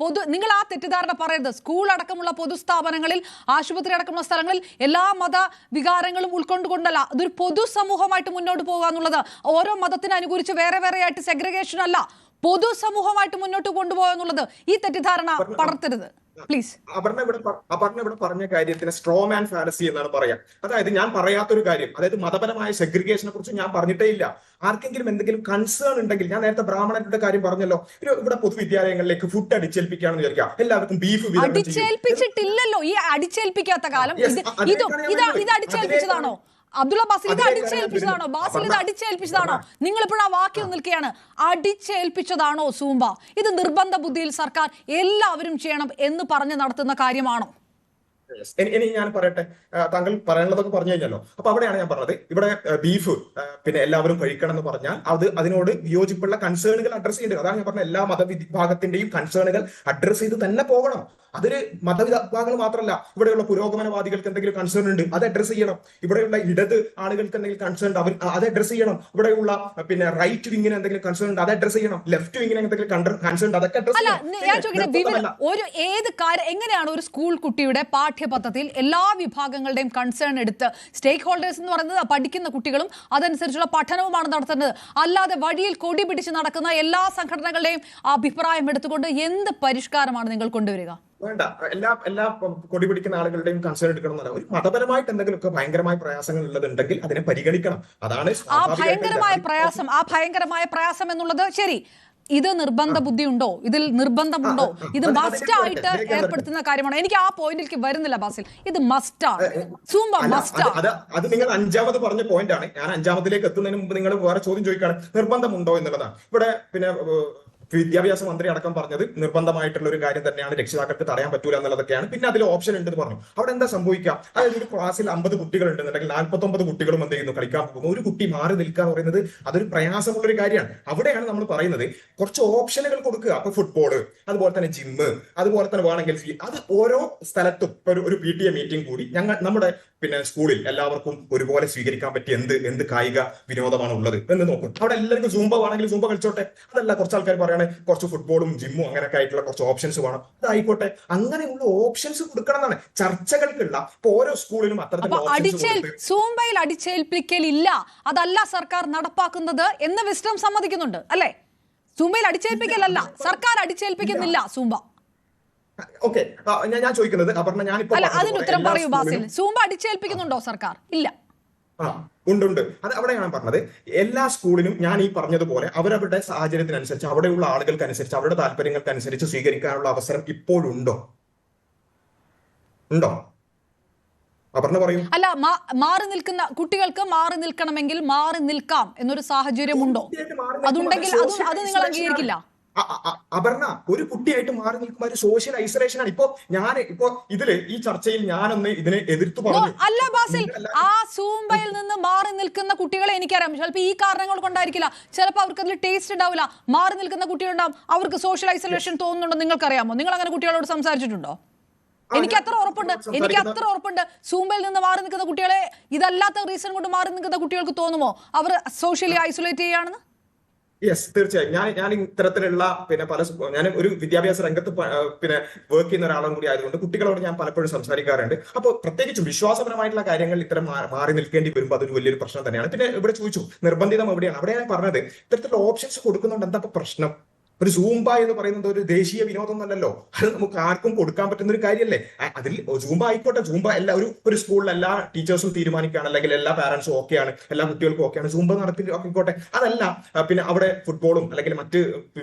S1: നിങ്ങൾ ആ തെറ്റിദ്ധാരണ പറയരുത്. സ്കൂൾ അടക്കമുള്ള പൊതുസ്ഥാപനങ്ങളിൽ, ആശുപത്രി അടക്കമുള്ള സ്ഥലങ്ങളിൽ എല്ലാ മത വികാരങ്ങളും ഉൾക്കൊണ്ടുകൊണ്ടല്ല, അതൊരു പൊതുസമൂഹമായിട്ട് മുന്നോട്ട് പോകുക എന്നുള്ളത്. ഓരോ മതത്തിനെ അനുകൂലിച്ച് വേറെ വേറെ ആയിട്ട് സെഗ്രിഗേഷൻ അല്ല, പൊതുസമൂഹമായിട്ട് മുന്നോട്ട് കൊണ്ടുപോകുക എന്നുള്ളത്. ഈ തെറ്റിദ്ധാരണ പടർത്തരുത് പ്ലീസ്.
S2: അപർണ ഇവിടെ പറഞ്ഞ കാര്യത്തിന് സ്ട്രോമാൻ ഫാലസി എന്നാണ് പറയാം. അതായത് ഞാൻ പറയാത്തൊരു കാര്യം, അതായത് മതപരമായ സെഗ്രിഗേഷനെ കുറിച്ച് ഞാൻ പറഞ്ഞിട്ടേ ഇല്ല. ആർക്കെങ്കിലും എന്തെങ്കിലും കൺസേൺ ഉണ്ടെങ്കിൽ, ഞാൻ നേരത്തെ ബ്രാഹ്മണരുടെ കാര്യം പറഞ്ഞല്ലോ, ഇവിടെ പൊതുവിദ്യാലയങ്ങളിലേക്ക് ഫുഡ് അടിച്ചേൽപ്പിക്കുകയാണെന്ന് വിചാരിക്കാം. എല്ലാവർക്കും ബീഫ്
S1: അടിച്ചേൽപ്പിച്ചിട്ടില്ലല്ലോ. ഈ അടിച്ചേൽപ്പിക്കാത്ത കാലം ഇത് അടിച്ചേൽപ്പിച്ചതാണോ അബ്ദുള്ള ബാസിൽ? ഇത് അടിച്ചേൽപ്പിച്ചതാണോ ബാസിൽ? ഇത് അടിച്ചേൽപ്പിച്ചതാണോ? നിങ്ങൾ ഇപ്പോഴും ആ വാക്യം നിൽക്കുകയാണ്. അടിച്ചേൽപ്പിച്ചതാണോ സൂംബ? ഇത് നിർബന്ധ ബുദ്ധിയിൽ സർക്കാർ എല്ലാവരും ചെയ്യണം എന്ന് പറഞ്ഞ് നടത്തുന്ന കാര്യമാണോ?
S2: ഇനി ഞാൻ പറയട്ടെ, താങ്കൾ പറയാനുള്ളതൊക്കെ പറഞ്ഞു കഴിഞ്ഞല്ലോ. അപ്പൊ അവിടെയാണ് ഞാൻ പറഞ്ഞത്, ഇവിടെ ബീഫ് പിന്നെ എല്ലാവരും കഴിക്കണം എന്ന് പറഞ്ഞാൽ അതിനോട് വിയോജിപ്പുള്ള കൺസേണുകൾ അഡ്രസ് ചെയ്യേണ്ടത്. അതാണ് ഞാൻ പറഞ്ഞ എല്ലാ മതവിഭാഗത്തിന്റെയും കൺസേണുകൾ അഡ്രസ് ചെയ്ത് തന്നെ പോകണം. അതൊരു മതവിഭാഗങ്ങൾ മാത്രമല്ല, ഇവിടെയുള്ള പുരോഗമനവാദികൾക്ക് എന്തെങ്കിലും കൺസേൺ ഉണ്ട്, അത് അഡ്രസ് ചെയ്യണം. ഇവിടെയുള്ള ഇടത് ആളുകൾക്ക് എന്തെങ്കിലും കൺസേൺ ഉണ്ട്, അത് അഡ്രസ് ചെയ്യണം. ഇവിടെയുള്ള പിന്നെ റൈറ്റ് വിങ്ങിന് എന്തെങ്കിലും കൺസേൺ ഉണ്ട്, അത് അഡ്രസ് ചെയ്യണം. ലെഫ്റ്റ് വിങ്ങിന് എന്തെങ്കിലും കൺസേൺ ഉണ്ട്, അതൊക്കെ അഡ്രസ് ചെയ്യണം.
S1: ഒരു ഏത് കാര്യം എങ്ങനെയാണ് ഒരു സ്കൂൾ കുട്ടിയുടെ പാഠ്യപദ്ധതിയിൽ എല്ലാ വിഭാഗങ്ങളുടെയും കൺസേൺ എടുത്ത് സ്റ്റേക്ക് ഹോൾഡേഴ്സ് എന്ന് പറയുന്നത് പഠിക്കുന്ന കുട്ടികളും അതനുസരിച്ചുള്ള പഠനവുമാണ് നടത്തുന്നത്. അല്ലാതെ വഴിയിൽ കൊടി പിടിച്ച് നടക്കുന്ന എല്ലാ സംഘടനകളുടെയും അഭിപ്രായം എടുത്തുകൊണ്ട് എന്ത് പരിഷ്കാരമാണ് നിങ്ങൾ കൊണ്ടുവരിക?
S2: വേണ്ട, എല്ലാ കൊടി പിടിക്കുന്ന ആളുകളുടെയും കൺസേൺ എടുക്കണം എന്നല്ല. ഒരു മതപരമായിട്ട് എന്തെങ്കിലുമൊക്കെ ഭയങ്കരമായ പ്രയാസങ്ങൾ ഉള്ളതുണ്ടെങ്കിൽ അതിനെ പരിഗണിക്കണം. അതാണ്
S1: ആ ഭയങ്കരമായ പ്രയാസം എന്നുള്ളത്. ശരി, ഇത് നിർബന്ധ ബുദ്ധി ഉണ്ടോ? ഇതിൽ നിർബന്ധമുണ്ടോ? ഇത് മസ്റ്റ് ആയിട്ട് ഏർപ്പെടുത്തുന്ന കാര്യമാണോ? എനിക്ക് ആ പോയിന്റിലേക്ക് വരുന്നില്ല ബാസിൽ. ഇത് മസ്റ്റാണ്, സൂംബ മസ്റ്റാണ്.
S2: അത് നിങ്ങൾ അഞ്ചാമത് പറഞ്ഞ പോയിന്റ് ആണ്. ഞാൻ അഞ്ചാമതിലേക്ക് എത്തുന്നതിന് മുമ്പ് നിങ്ങൾ വേറെ ചോദ്യം ചോദിക്കുകയാണ്, നിർബന്ധമുണ്ടോ എന്നുള്ളതാണ്. ഇവിടെ പിന്നെ വിദ്യാഭ്യാസ മന്ത്രി അടക്കം പറഞ്ഞത് നിർബന്ധമായിട്ടുള്ള ഒരു കാര്യം തന്നെയാണ്, രക്ഷിതാക്കൾക്ക് തടയാൻ പറ്റൂല എന്നുള്ളതൊക്കെയാണ്. പിന്നെ അതിൽ ഓപ്ഷൻ ഉണ്ടെന്ന് പറഞ്ഞു. അവിടെ എന്താ സംഭവിക്കുക? അതായത് ഒരു ക്ലാസ്സിൽ 50 കുട്ടികൾ ഉണ്ടെന്നുണ്ടെങ്കിൽ 49 കുട്ടികളും എന്ത് ചെയ്യുന്നു? കളിക്കാൻ പോകുന്നു. ഒരു കുട്ടി മാറി നിൽക്കുക എന്ന് പറയുന്നത് അതൊരു പ്രയാസമുള്ളൊരു കാര്യമാണ്. അവിടെയാണ് നമ്മൾ പറയുന്നത് കുറച്ച് ഓപ്ഷനുകൾ കൊടുക്കുക. അപ്പൊ ഫുട്ബോള്, അതുപോലെ തന്നെ ജിമ്മ്, അതുപോലെ തന്നെ വേണമെങ്കിൽ അത് ഓരോ സ്ഥലത്തും ഒരു PTA മീറ്റിംഗ് കൂടി നമ്മുടെ പിന്നെ സ്കൂളിൽ എല്ലാവർക്കും ഒരുപോലെ സ്വീകരിക്കാൻ പറ്റിയ എന്ത് കായിക വിനോദമാണ് ഉള്ളത് എന്ന് നോക്കും. അവിടെ എല്ലാവർക്കും സൂംബ വേണമെങ്കിൽ സൂംബ കളിച്ചോട്ടെ. അതല്ല, കുറച്ച് ആൾക്കാർ പറയണേ കുറച്ച് ഫുട്ബോളും ജിമ്മും അങ്ങനെയൊക്കെ ആയിട്ടുള്ള കുറച്ച് ഓപ്ഷൻസ് വേണം. അതായിക്കോട്ടെ, അങ്ങനെയുള്ള ഓപ്ഷൻസ് കൊടുക്കണം എന്നാണ് ചർച്ചകൾക്കുള്ള. ഇപ്പൊ ഓരോ സ്കൂളിലും അത്തരത്തിലുള്ള
S1: സൂംബയിൽ അടിച്ചേൽപ്പിക്കലില്ല, അതല്ല സർക്കാർ നടപ്പാക്കുന്നത് എന്ന് വിസ്ഡം സമ്മതിക്കുന്നുണ്ട് അല്ലെ? സൂംബയിൽ അടിച്ചേൽപ്പിക്കലല്ല, സർക്കാർ അടിച്ചേൽപ്പിക്കുന്നില്ല സൂംബ.
S2: ഓക്കെ, ഞാൻ ചോദിക്കുന്നത് അപർണ, ഞാനിപ്പോ
S1: അതിന് ഉത്തരം പറയൂ ബാസിൽ. സൂംബ അടിച്ചേൽപ്പിക്കുന്നുണ്ടോ സർക്കാർ? ഇല്ല.
S2: ഉണ്ട്. അത് അവിടെ ഞാൻ പറഞ്ഞത് എല്ലാ സ്കൂളിലും ഞാൻ ഈ പറഞ്ഞതുപോലെ അവരവരുടെ സാഹചര്യത്തിനനുസരിച്ച്, അവിടെയുള്ള ആളുകൾക്കനുസരിച്ച്, അവരുടെ താല്പര്യങ്ങൾക്കനുസരിച്ച് സ്വീകരിക്കാനുള്ള അവസരം ഇപ്പോഴുണ്ടോ? അപർണ പറയും.
S1: അല്ല, മാറി നിൽക്കുന്ന കുട്ടികൾക്ക് മാറി നിൽക്കണമെങ്കിൽ മാറി നിൽക്കാം എന്നൊരു സാഹചര്യമുണ്ടോ? അതുണ്ടെങ്കിൽ അത് നിങ്ങൾ അംഗീകരിക്കില്ല.
S2: അപർണ, ഒരു കുട്ടിയായിട്ട് മാറി നിൽക്കുമ്പോൾ ഒരു സോഷ്യൽ ഐസൊലേഷൻ ആണ്. ഇപ്പോ ഈ ചർച്ചയിൽ ഞാനൊന്ന് ഇതിനെ എതിർത്തു പറഞ്ഞു.
S1: അല്ല ബാസിൽ, ആ സൂംബയിൽ നിന്ന് മാറി നിൽക്കുന്ന കുട്ടികളെ എനിക്കറിയാം. ചിലപ്പോൾ ഈ കാരണങ്ങൾ കൊണ്ടായിരിക്കില്ല, ചിലപ്പോൾ അവർക്ക് അതിൽ ടേസ്റ്റ് ഉണ്ടാവില്ല. മാറി നിൽക്കുന്ന കുട്ടികളുണ്ടാവും, അവർക്ക് സോഷ്യൽ ഐസൊലേഷൻ തോന്നുന്നുണ്ടോ? നിങ്ങൾക്കറിയാമോ? നിങ്ങൾ അങ്ങനെ കുട്ടികളോട് സംസാരിച്ചിട്ടുണ്ടോ? എനിക്ക് അത്ര ഉറപ്പുണ്ട്. സൂംബയിൽ നിന്ന് മാറി നിൽക്കുന്ന കുട്ടികളെ ഇതല്ലാത്ത റീസൺ കൊണ്ട് മാറി നിൽക്കുന്ന കുട്ടികൾക്ക് തോന്നുമോ അവർ സോഷ്യലി ഐസൊലേറ്റ് ചെയ്യുകയാണെന്ന്?
S2: യെസ്, തീർച്ചയായും. ഞാൻ ഇത്തരത്തിലുള്ള ഞാൻ ഒരു വിദ്യാഭ്യാസ രംഗത്ത് പിന്നെ വർക്ക് ചെയ്യുന്ന ഒരാളും കൂടി ആയതുകൊണ്ട് കുട്ടികളോട് ഞാൻ പലപ്പോഴും സംസാരിക്കാറുണ്ട്. അപ്പോൾ പ്രത്യേകിച്ചും വിശ്വാസപരമായിട്ടുള്ള കാര്യങ്ങൾ ഇത്തരം മാറി നിൽക്കേണ്ടി വരുമ്പോൾ അതൊരു വലിയൊരു പ്രശ്നം തന്നെയാണ്. പിന്നെ ഇവിടെ ചോദിച്ചു നിർബന്ധിതം എവിടെയാണ്? അവിടെ ഞാൻ പറഞ്ഞത് ഇത്തരത്തിലുള്ള ഓപ്ഷൻസ് കൊടുക്കുന്നുണ്ട്. എന്താ പ്രശ്നം? ഒരു സൂംബ എന്ന് പറയുന്നത് ഒരു ദേശീയ വിനോദമൊന്നുമല്ലല്ലോ. അത് നമുക്ക് ആർക്കും കൊടുക്കാൻ പറ്റുന്ന ഒരു കാര്യമല്ലേ. അതിൽ സൂംബ ആയിക്കോട്ടെ, സൂംബ എല്ലാ ഒരു സ്കൂളിൽ എല്ലാ ടീച്ചേഴ്സും തീരുമാനിക്കുകയാണ്, അല്ലെങ്കിൽ എല്ലാ പാരന്റ്സും ഓക്കെയാണ്, എല്ലാ കുട്ടികൾക്കും ഓക്കെയാണ്, സൂംബ നടത്തിക്കോട്ടെ. അതല്ല പിന്നെ അവിടെ ഫുട്ബോളും അല്ലെങ്കിൽ മറ്റ്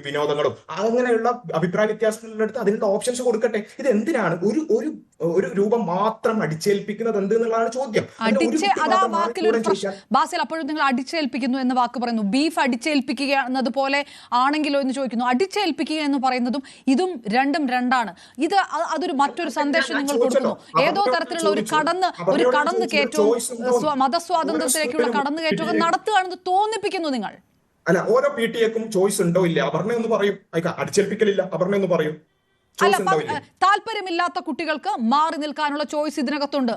S2: വിനോദങ്ങളും അങ്ങനെയുള്ള അഭിപ്രായ വ്യത്യാസങ്ങളിലെടുത്ത് അതിനുള്ള ഓപ്ഷൻസ് കൊടുക്കട്ടെ. ഇത് എന്തിനാണ് ഒരു രൂപം മാത്രം അടിച്ചേൽപ്പിക്കുന്നത് എന്ത് എന്നുള്ളതാണ് ചോദ്യം.
S1: ബാസിൽ, അപ്പോഴും നിങ്ങൾ അടിച്ചേൽപ്പിക്കുന്നു എന്ന വാക്ക് പറയുന്നു. ബീഫ് അടിച്ചേൽപ്പിക്കുക എന്നതുപോലെ ആണെങ്കിലോ എന്ന് ചോദിക്കുന്നു. അടിച്ചേൽപ്പിക്കുക എന്ന് പറയുന്നതും ഇതും രണ്ടാണ്. ഇത് അതൊരു മറ്റൊരു സന്ദേശം നിങ്ങൾ കൊടുക്കുന്നു. ഏതോ തരത്തിലുള്ള ഒരു കടന്നുകയറ്റവും മതസ്വാതന്ത്ര്യത്തിലേക്കുള്ള കടന്നുകയറ്റവും നടത്തുകയാണെന്ന് തോന്നിപ്പിക്കുന്നു നിങ്ങൾ.
S2: അല്ല, ഓരോ PTA-ക്കും ചോയ്സ് ഉണ്ടോ ഇല്ല, അപർണ ഒന്ന് പറയും. അടിച്ചേൽപ്പിക്കലില്ല, അപർണ ഒന്ന് പറയും.
S1: അല്ല, താല്പര്യമില്ലാത്ത കുട്ടികൾക്ക് മാറി നിൽക്കാനുള്ള ചോയ്സ് ഇതിനകത്തുണ്ട്.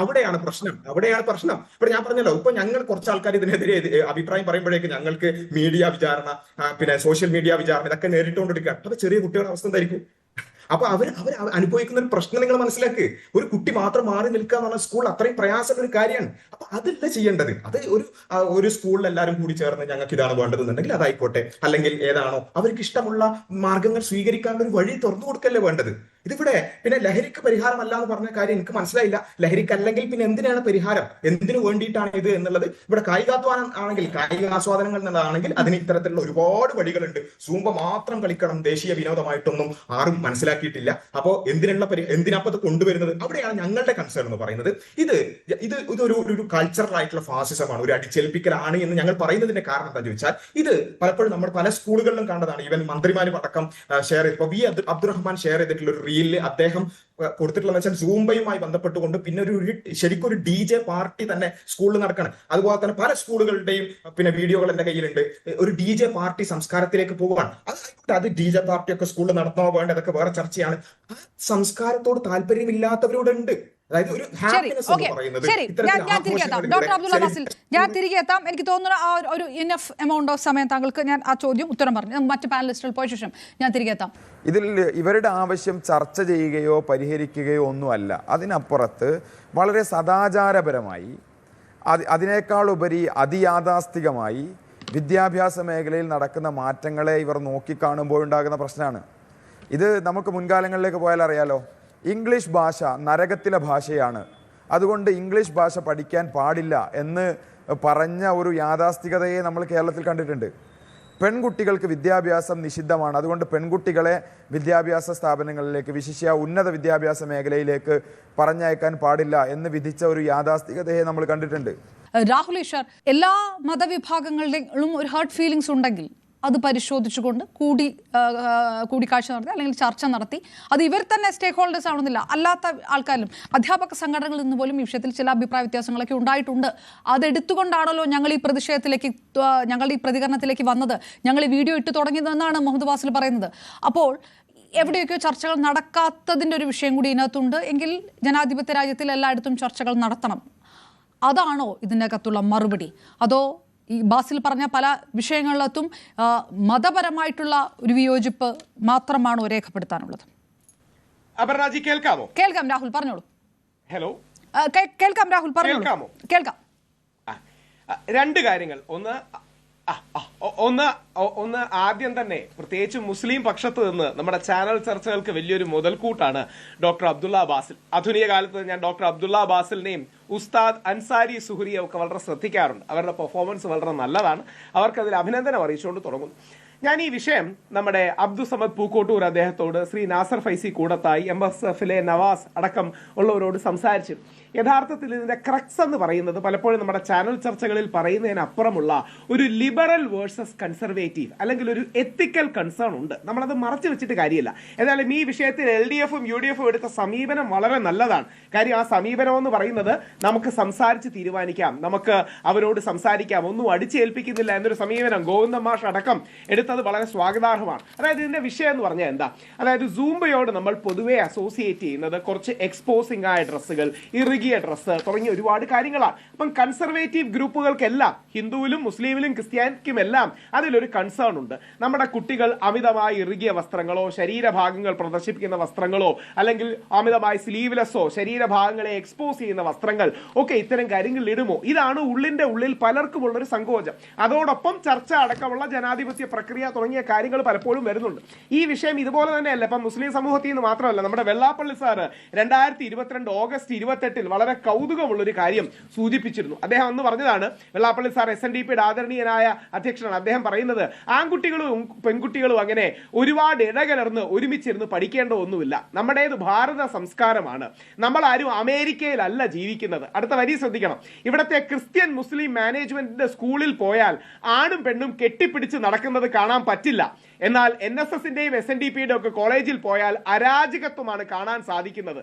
S2: അവിടെയാണ് പ്രശ്നം. ഇപ്പൊ ഞാൻ പറഞ്ഞല്ലോ, ഇപ്പൊ ഞങ്ങൾ കുറച്ച് ആൾക്കാർ ഇതിനെതിരെ അഭിപ്രായം പറയുമ്പോഴേക്ക് ഞങ്ങൾക്ക് മീഡിയ വിചാരണ, പിന്നെ സോഷ്യൽ മീഡിയ വിചാരണ ഇതൊക്കെ നേരിട്ടുകൊണ്ടിരിക്കുക. അപ്പൊ ചെറിയ കുട്ടികളുടെ അവസ്ഥ എന്തായിരിക്കും? അപ്പൊ അവർ അനുഭവിക്കുന്ന ഒരു പ്രശ്നം നിങ്ങൾ മനസ്സിലാക്ക്. ഒരു കുട്ടി മാത്രം മാറി നിൽക്കുക എന്നുള്ള സ്കൂൾ അത്രയും പ്രയാസമുള്ള ഒരു കാര്യമാണ്. അപ്പൊ അതല്ല ചെയ്യേണ്ടത്. അത് ഒരു സ്കൂളിൽ എല്ലാവരും കൂടി ചേർന്ന് ഞങ്ങൾക്ക് ഇതാണ് വേണ്ടതെന്നുണ്ടെങ്കിൽ അതായിക്കോട്ടെ, അല്ലെങ്കിൽ ഏതാണോ അവർക്ക് ഇഷ്ടമുള്ള മാർഗങ്ങൾ സ്വീകരിക്കാനുള്ള ഒരു വഴി തുറന്നു കൊടുക്കല്ലേ വേണ്ടത്. ഇതിവിടെ പിന്നെ ലഹരിക്ക് പരിഹാരമല്ല എന്ന് പറഞ്ഞ കാര്യം എനിക്ക് മനസ്സിലായില്ല. ലഹരിക്ക് അല്ലെങ്കിൽ പിന്നെ എന്തിനാണ് പരിഹാരം, എന്തിനു വേണ്ടിയിട്ടാണ് ഇത് എന്നുള്ളത്. ഇവിടെ കായികാധ്വാനം ആണെങ്കിൽ, കായികാസ്വാദനങ്ങൾ എന്നുള്ളതാണെങ്കിൽ അതിന് ഇത്തരത്തിലുള്ള ഒരുപാട് വഴികളുണ്ട്. സൂംബ മാത്രം കളിക്കണം ദേശീയ വിനോദമായിട്ടൊന്നും ആരും മനസ്സിലാക്കിയിട്ടില്ല. അപ്പോ എന്തിനപ്പത് കൊണ്ടുവരുന്നത്? അവിടെയാണ് ഞങ്ങളുടെ കൺസേൺ എന്ന് പറയുന്നത്. ഇതൊരു കൾച്ചറൽ ആയിട്ടുള്ള ഫാസിസമാണ്, ഒരു അടിച്ചേൽപ്പിക്കലാണ് എന്ന് ഞങ്ങൾ പറയുന്നതിന്റെ കാരണം എന്താ ചോദിച്ചാൽ, ഇത് പലപ്പോഴും നമ്മൾ പല സ്കൂളുകളിലും കണ്ടതാണ്. ഈവൻ മന്ത്രിമാരും അടക്കം ഷെയർ ചെയ്ത്, ഇപ്പൊ വി അബ്ദുറഹ്മാൻ ഷെയർ ചെയ്തിട്ടുള്ള ഒരു റീലിൽ അദ്ദേഹം കൊടുത്തിട്ടുള്ളതെന്ന് വെച്ചാൽ സൂംബയുമായി ബന്ധപ്പെട്ടുകൊണ്ട് പിന്നെ ശരിക്കും ഒരു DJ പാർട്ടി തന്നെ സ്കൂളിൽ നടക്കണം. അതുപോലെ തന്നെ പല സ്കൂളുകളുടെയും പിന്നെ വീഡിയോകൾ എന്റെ കയ്യിലുണ്ട്. ഒരു DJ പാർട്ടി സംസ്കാരത്തിലേക്ക് പോവുകയാണ്. അത് DJ പാർട്ടി ഒക്കെ സ്കൂളിൽ നടത്താൻ വേണ്ട, അതൊക്കെ വേറെ ചർച്ചയാണ്. ആ സംസ്കാരത്തോട് താല്പര്യമില്ലാത്തവരോടുണ്ട്. അതായത് ഒരു ഹാപ്പിനെസ് എന്ന് പറയുന്നത്.
S1: ഡോക്ടർ അബ്ദുള്ള ബാസിൽ, ഞാൻ തിരികെ എത്താം. എനിക്ക് തോന്നുന്നു ആ ഒരു ഇനഫ് എമൗണ്ട് ഓഫ് സമയം താങ്കൾക്ക് ഞാൻ ആ ചോദ്യം ഉത്തരം പറഞ്ഞു. മറ്റ് പാനലിസ്റ്റുകൾ പോയ ശേഷം ഞാൻ തിരികെ എത്താം.
S4: ഇതിൽ ഇവരുടെ ആവശ്യം ചർച്ച ചെയ്യുകയോ പരിഹരിക്കുകയോ ഒന്നുമല്ല. അതിനപ്പുറത്ത് വളരെ സദാചാരപരമായി, അതിനേക്കാൾ ഉപരി അതിയാഥാസ്ഥികമായി വിദ്യാഭ്യാസ മേഖലയിൽ നടക്കുന്ന മാറ്റങ്ങളെ ഇവർ നോക്കിക്കാണുമ്പോഴുണ്ടാകുന്ന പ്രശ്നമാണ് ഇത്. നമുക്ക് മുൻകാലങ്ങളിലേക്ക് പോയാൽ അറിയാലോ, ഇംഗ്ലീഷ് ഭാഷ നരകത്തിലെ ഭാഷയാണ്, അതുകൊണ്ട് ഇംഗ്ലീഷ് ഭാഷ പഠിക്കാൻ പാടില്ല എന്ന് പറഞ്ഞ ഒരു യാഥാസ്ഥികതയെ നമ്മൾ കേരളത്തിൽ കണ്ടിട്ടുണ്ട്. പെൺകുട്ടികൾക്ക് വിദ്യാഭ്യാസം നിഷിദ്ധമാണ്, അതുകൊണ്ട് പെൺകുട്ടികളെ വിദ്യാഭ്യാസ സ്ഥാപനങ്ങളിലേക്ക്, വിശിഷ്യ ഉന്നത വിദ്യാഭ്യാസ മേഖലയിലേക്ക് പറഞ്ഞയക്കാൻ പാടില്ല എന്ന് വിധിച്ച ഒരു യാഥാസ്ഥികതയെ നമ്മൾ കണ്ടിട്ടുണ്ട്.
S1: രാഹുൽ ഈശ്വർ, എല്ലാ മതവിഭാഗങ്ങളിലും ഒരു ഹേർട്ട് ഫീലിങ്സ് ഉണ്ടെങ്കിൽ അത് പരിശോധിച്ചുകൊണ്ട് കൂടിക്കാഴ്ച നടത്തി അല്ലെങ്കിൽ ചർച്ച നടത്തി, അത് ഇവർ തന്നെ സ്റ്റേക്ക് ഹോൾഡേഴ്സ് ആണെന്നില്ല, അല്ലാത്ത ആൾക്കാരിലും അധ്യാപക സംഘടനകളിൽ നിന്ന് പോലും ഈ വിഷയത്തിൽ ചില അഭിപ്രായ വ്യത്യാസങ്ങളൊക്കെ ഉണ്ടായിട്ടുണ്ട്. അതെടുത്തുകൊണ്ടാണല്ലോ ഞങ്ങൾ ഈ പ്രതികരണത്തിലേക്ക് വന്നത്, ഞങ്ങൾ ഈ വീഡിയോ ഇട്ട് തുടങ്ങിയതെന്നാണ് മുഹമ്മദ് ബാസിൽ പറയുന്നത്. അപ്പോൾ എവിടെയൊക്കെയോ ചർച്ചകൾ നടക്കാത്തതിൻ്റെ ഒരു വിഷയം കൂടി ഇതിനകത്തുണ്ട്. എങ്കിൽ ജനാധിപത്യ രാജ്യത്തിൽ എല്ലായിടത്തും ചർച്ചകൾ നടത്തണം. അതാണോ ഇതിനകത്തുള്ള മറുപടി? അതോ ഈ ബാസിൽ പറഞ്ഞ പല വിഷയങ്ങളിലും മതപരമായിട്ടുള്ള ഒരു വിയോജിപ്പ് മാത്രമാണോ രേഖപ്പെടുത്താനുള്ളത്?
S5: അപർണാജി കേൾക്കാമോ?
S1: കേൾക്കാം രാഹുൽ, പറഞ്ഞോളൂ.
S5: ഹലോ,
S1: കേൾക്കാം രാഹുൽ, പറഞ്ഞോളൂ. കേൾക്കാം.
S5: രണ്ട് കാര്യങ്ങൾ. ഒന്ന് ആദ്യം തന്നെ പ്രത്യേകിച്ച് മുസ്ലിം പക്ഷത്ത് നിന്ന് നമ്മുടെ ചാനൽ ചർച്ചകൾക്ക് വലിയൊരു മുതൽക്കൂട്ടാണ് ഡോക്ടർ അബ്ദുള്ള ബാസിൽ. ആധുനിക കാലത്ത് ഞാൻ ഡോക്ടർ അബ്ദുള്ള ബാസിലിനെയും ഉസ്താദ് അൻസാരി സുഹരിയെ ഒക്കെ വളരെ ശ്രദ്ധിക്കാറുണ്ട്. അവരുടെ പെർഫോമൻസ് വളരെ നല്ലതാണ്. അവർക്കതിൽ അഭിനന്ദനം അറിയിച്ചുകൊണ്ട് തുടങ്ങുന്നു. ഞാൻ ഈ വിഷയം നമ്മുടെ അബ്ദുസമദ് പൂക്കോട്ടൂർ അദ്ദേഹത്തോട്, ശ്രീ നാസർ ഫൈസി കൂടത്തായി, MSFലെ നവാസ് അടക്കം ഉള്ളവരോട് സംസാരിച്ചു. യഥാർത്ഥത്തിൽ ഇതിന്റെ ക്രക്സ് എന്ന് പറയുന്നത് പലപ്പോഴും നമ്മുടെ ചാനൽ ചർച്ചകളിൽ പറയുന്നതിനപ്പുറമുള്ള ഒരു ലിബറൽ വേഴ്സസ് കൺസർവേറ്റീവ് അല്ലെങ്കിൽ ഒരു എത്തിക്കൽ കൺസേൺ ഉണ്ട്. നമ്മളത് മറച്ചു വെച്ചിട്ട് കാര്യമില്ല. ഏതായാലും ഈ വിഷയത്തിൽ LDFും UDFും എടുത്ത സമീപനം വളരെ നല്ലതാണ്. കാര്യം ആ സമീപനം എന്ന് പറയുന്നത് നമുക്ക് സംസാരിച്ച് തീരുമാനിക്കാം, നമുക്ക് അവരോട് സംസാരിക്കാം, ഒന്നും അടിച്ചേൽപ്പിക്കുന്നില്ല എന്നൊരു സമീപനം ഗോവിന്ദ മാഷ് അടക്കം എടുത്തത് വളരെ സ്വാഗതാർഹമാണ്. അതായത് ഇതിന്റെ വിഷയം എന്ന് പറഞ്ഞാൽ എന്താ? അതായത് സൂംബയോട് നമ്മൾ പൊതുവെ അസോസിയേറ്റ് ചെയ്യുന്നത് കുറച്ച് എക്സ്പോസിംഗ് ആയ ഡ്രസ്സുകൾ, ഡ്രസ്സ് തുടങ്ങിയ ഒരുപാട് കാര്യങ്ങളാണ്. അപ്പം കൺസർവേറ്റീവ് ഗ്രൂപ്പുകൾക്കെല്ലാം, ഹിന്ദുവിലും മുസ്ലിമിലും ക്രിസ്ത്യാനിക്കും എല്ലാം അതിലൊരു കൺസേൺ ഉണ്ട്. നമ്മുടെ കുട്ടികൾ അമിതമായി ഇറുകിയ വസ്ത്രങ്ങളോ ശരീരഭാഗങ്ങൾ പ്രദർശിപ്പിക്കുന്ന വസ്ത്രങ്ങളോ അല്ലെങ്കിൽ അമിതമായി സ്ലീവ്ലെസ്സോ ശരീരഭാഗങ്ങളെ എക്സ്പോസ് ചെയ്യുന്ന വസ്ത്രങ്ങൾ ഒക്കെ ഇത്തരം കാര്യങ്ങളിൽ ഇടുമോ? ഇതാണ് ഉള്ളിന്റെ ഉള്ളിൽ പലർക്കുമുള്ളൊരു സങ്കോചം. അതോടൊപ്പം ചർച്ച അടക്കമുള്ള ജനാധിപത്യ പ്രക്രിയ പ്രക്രിയ തുടങ്ങിയ കാര്യങ്ങൾ പലപ്പോഴും വരുന്നുണ്ട്. ഈ വിഷയം ഇതുപോലെ തന്നെയല്ല, ഇപ്പം മുസ്ലിം സമൂഹത്തിൽ നിന്ന് മാത്രമല്ല, നമ്മുടെ വെള്ളാപ്പള്ളി സാറ് 2022 ഓഗസ്റ്റ് 28 വളരെ കൗതുകമുള്ളൊരു കാര്യം സൂചിപ്പിച്ചിരുന്നു. അദ്ദേഹം അന്ന് പറഞ്ഞതാണ്, വെള്ളാപ്പള്ളി സാർ SNDP ആദരണീയനായ അധ്യക്ഷനാണ്, അദ്ദേഹം പറയുന്നത് ആൺകുട്ടികളും പെൺകുട്ടികളും അങ്ങനെ ഒരുപാട് ഇടകലർന്ന് ഒരുമിച്ചിരുന്ന് പഠിക്കേണ്ട ഒന്നുമില്ല. നമ്മുടേത് ഭാരത സംസ്കാരമാണ്. നമ്മൾ ആരും അമേരിക്കയിലല്ല ജീവിക്കുന്നത്. അടുത്ത വരി ശ്രദ്ധിക്കണം. ഇവിടത്തെ ക്രിസ്ത്യൻ മുസ്ലിം മാനേജ്മെന്റിന്റെ സ്കൂളിൽ പോയാൽ ആണും പെണ്ണും കെട്ടിപ്പിടിച്ച് നടക്കുന്നത് കാണാൻ പറ്റില്ല. എന്നാൽ NSSന്റെയും SNDPയുടെയും ഒക്കെ കോളേജിൽ പോയാൽ അരാജകത്വമാണ് കാണാൻ സാധിക്കുന്നത്.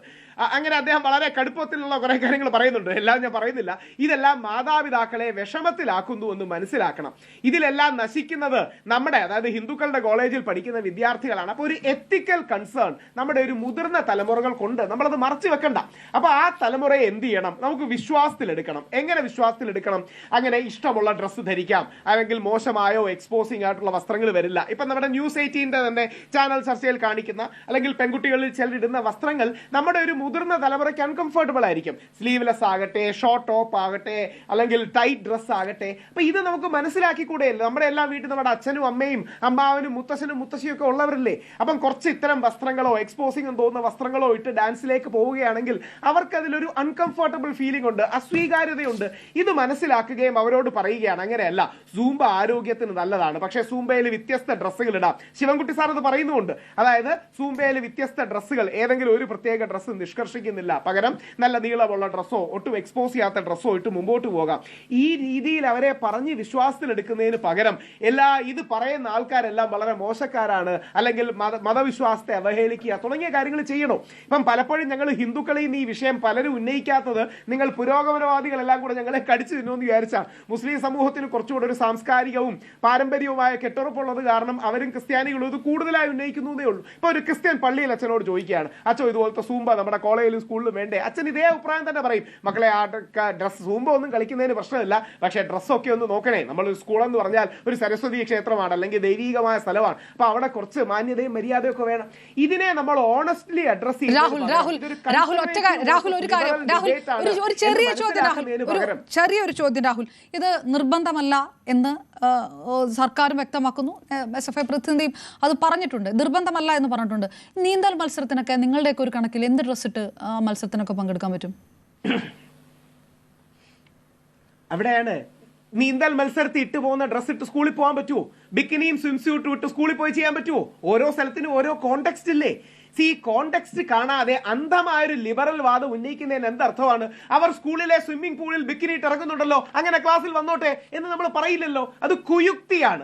S5: അങ്ങനെ അദ്ദേഹം വളരെ കടുപ്പത്തിലുള്ള കുറെ കാര്യങ്ങൾ പറയുന്നുണ്ട്, എല്ലാം ഞാൻ പറയുന്നില്ല. ഇതെല്ലാം മാതാപിതാക്കളെ വിഷമത്തിലാക്കുന്നു എന്ന് മനസ്സിലാക്കണം. ഇതിലെല്ലാം നശിക്കുന്നത് നമ്മുടെ, അതായത് ഹിന്ദുക്കളുടെ കോളേജിൽ പഠിക്കുന്ന വിദ്യാർത്ഥികളാണ്. അപ്പോൾ ഒരു എത്തിക്കൽ കൺസേൺ നമ്മുടെ ഒരു മുതിർന്ന തലമുറകൾ കൊണ്ട് നമ്മളത് മറച്ചു വെക്കണ്ട. അപ്പൊ ആ തലമുറയെ എന്ത് ചെയ്യണം? നമുക്ക് വിശ്വാസത്തിലെടുക്കണം. എങ്ങനെ വിശ്വാസത്തിലെടുക്കണം? അങ്ങനെ ഇഷ്ടമുള്ള ഡ്രസ്സ് ധരിക്കാം, അല്ലെങ്കിൽ മോശമായോ എക്സ്പോസിംഗ് ആയിട്ടുള്ള വസ്ത്രങ്ങൾ വരില്ല. ഇപ്പൊ നമ്മുടെ News 18 തന്നെ ചാനൽ ചർച്ചയിൽ കാണിക്കുന്ന അല്ലെങ്കിൽ പെൺകുട്ടികളിൽ ചിലരിടുന്ന വസ്ത്രങ്ങൾ നമ്മുടെ ഒരു മുതിർന്ന തലമുറയ്ക്ക് അൺകംഫർട്ടബിൾ ആയിരിക്കും. സ്ലീവ്ലെസ് ആകട്ടെ, ഷോർട്ട് ടോപ്പ് ആകട്ടെ, അല്ലെങ്കിൽ ടൈറ്റ് ഡ്രസ് ആകട്ടെ. അപ്പൊ ഇത് നമുക്ക് മനസ്സിലാക്കിക്കൂടെയല്ല? നമ്മുടെ എല്ലാ വീട്ടിൽ നമ്മുടെ അച്ഛനും അമ്മയും അമ്മാവനും മുത്തശ്ശനും മുത്തശ്ശിയും ഒക്കെ ഉള്ളവരല്ലേ? അപ്പം കുറച്ച് ഇത്തരം വസ്ത്രങ്ങളോ എക്സ്പോസിംഗ് എന്ന് തോന്നുന്ന വസ്ത്രങ്ങളോ ഇട്ട് ഡാൻസിലേക്ക് പോവുകയാണെങ്കിൽ അവർക്ക് അതിലൊരു അൺകംഫർട്ടബിൾ ഫീലിംഗ് ഉണ്ട്, അസ്വീകാര്യതയുണ്ട്. ഇത് മനസ്സിലാക്കുകയും അവരോട് പറയുകയാണ്, അങ്ങനെയല്ല, സൂംബ ആരോഗ്യത്തിന് നല്ലതാണ്, പക്ഷേ സൂംബയിൽ വ്യത്യസ്ത ഡ്രസ്സുകൾ ഇടാം. ശിവൻകുട്ടി സാർ അത് പറയുന്നുണ്ട്. അതായത് സൂംബയിൽ വ്യത്യസ്ത ഡ്രസ്സുകൾ, ഏതെങ്കിലും ഒരു പ്രത്യേക ഡ്രസ്സ് നിഷ്കർഷിക്കുന്നില്ല, പകരം നല്ല നീളമുള്ള ഡ്രസ്സോ ഒട്ടും എക്സ്പോസ് ചെയ്യാത്ത ഡ്രസ്സോ ഇട്ട് മുമ്പോട്ട് പോകാം. ഈ രീതിയിൽ അവരെ പറഞ്ഞ് വിശ്വാസത്തിലെടുക്കുന്നതിന് പകരം ഇത് പറയുന്ന ആൾക്കാരെല്ലാം വളരെ മോശക്കാരാണ്, അല്ലെങ്കിൽ മതവിശ്വാസത്തെ അവഹേളിക്കുക തുടങ്ങിയ കാര്യങ്ങൾ ചെയ്യണോ? ഇപ്പം പലപ്പോഴും ഞങ്ങൾ ഹിന്ദുക്കളെയും ഈ വിഷയം പലരും ഉന്നയിക്കാത്തത് നിങ്ങൾ പുരോഗമനവാദികളെല്ലാം കൂടെ ഞങ്ങളെ കടിച്ചു തിന്നുമെന്ന് വിചാരിച്ചാൽ. മുസ്ലിം സമൂഹത്തിന് കുറച്ചുകൂടെ ഒരു സാംസ്കാരികവും പാരമ്പര്യവുമായ കെട്ടുറപ്പുള്ളത് കാരണം അവരും ക്രിസ്ത്യാനികളും ഇത് കൂടുതലായി ഉന്നയിക്കുന്നതേ ഉള്ളൂ. ഇപ്പൊ ഒരു ക്രിസ്ത്യൻ പള്ളിയിൽ അച്ഛനോട് ചോദിക്കുകയാണ്, അച്ഛൻ ഇതുപോലത്തെ സൂംബ നമ്മുടെ കോളേജിലും സ്കൂളിലും വേണ്ടേ? അച്ഛൻ ഇതേ അഭിപ്രായം തന്നെ പറയും, മക്കളെ ആ ഡ്രസ് സൂംബ ഒന്നും കളിക്കുന്നതിന് പ്രശ്നമില്ല, പക്ഷേ ഡ്രസ്സൊക്കെ ഒന്ന് നോക്കണേ. നമ്മൾ സ്കൂളെന്ന് പറഞ്ഞാൽ ഒരു സരസ്വതി ക്ഷേത്രമാണ്, അല്ലെങ്കിൽ ദൈവികമായ സ്ഥലമാണ്. അപ്പൊ അവിടെ കുറച്ച് മാന്യതയും മര്യാദയും ഒക്കെ വേണം. ഇതിനെ നമ്മൾ ഓണസ്റ്റ്ലി അഡ്രസ് ചെയ്യും.
S1: ചെറിയൊരു ചോദ്യം രാഹുൽ, ഇത് നിർബന്ധമല്ല എന്ന് സർക്കാരും വ്യക്തമാക്കുന്നു, SFI പ്രതിനിധിയും അത് പറഞ്ഞിട്ടുണ്ട്, നിർബന്ധമല്ല എന്ന് പറഞ്ഞിട്ടുണ്ട്. നീന്തൽ മത്സരത്തിനൊക്കെ നിങ്ങളുടെയൊക്കെ ഒരു കണക്കിൽ എന്ത് ഡ്രസ് ഇട്ട് മത്സരത്തിനൊക്കെ പങ്കെടുക്കാൻ പറ്റും?
S5: അവിടെയാണ് നീന്തൽ മത്സരത്തിൽ ഇട്ട് പോകുന്ന ഡ്രസ് ഇട്ട് സ്കൂളിൽ പോകാൻ പറ്റുമോ? ബിക്കിനിയും സ്വിംസ്യൂട്ടും ഇട്ട് സ്കൂളിൽ പോയി ചെയ്യാൻ പറ്റുമോ? ഓരോ സ്ഥലത്തിനും ഓരോ കോണ്ടെക്സ്റ്റ് ഇല്ലേ? ഈ കോണ്ടെക്സ്റ്റ് കാണാതെ അന്ധമായൊരു ലിബറൽ വാദം ഉന്നയിക്കുന്നതിന് എന്തർത്ഥമാണ്? അവർ സ്കൂളിലെ സ്വിമ്മിംഗ് പൂളിൽ ബിക്കിനിട്ട് ഇറങ്ങുന്നുണ്ടല്ലോ, അങ്ങനെ ക്ലാസ്സിൽ വന്നോട്ടെ എന്ന് നമ്മൾ പറയില്ലല്ലോ. അത് കുയുക്തിയാണ്.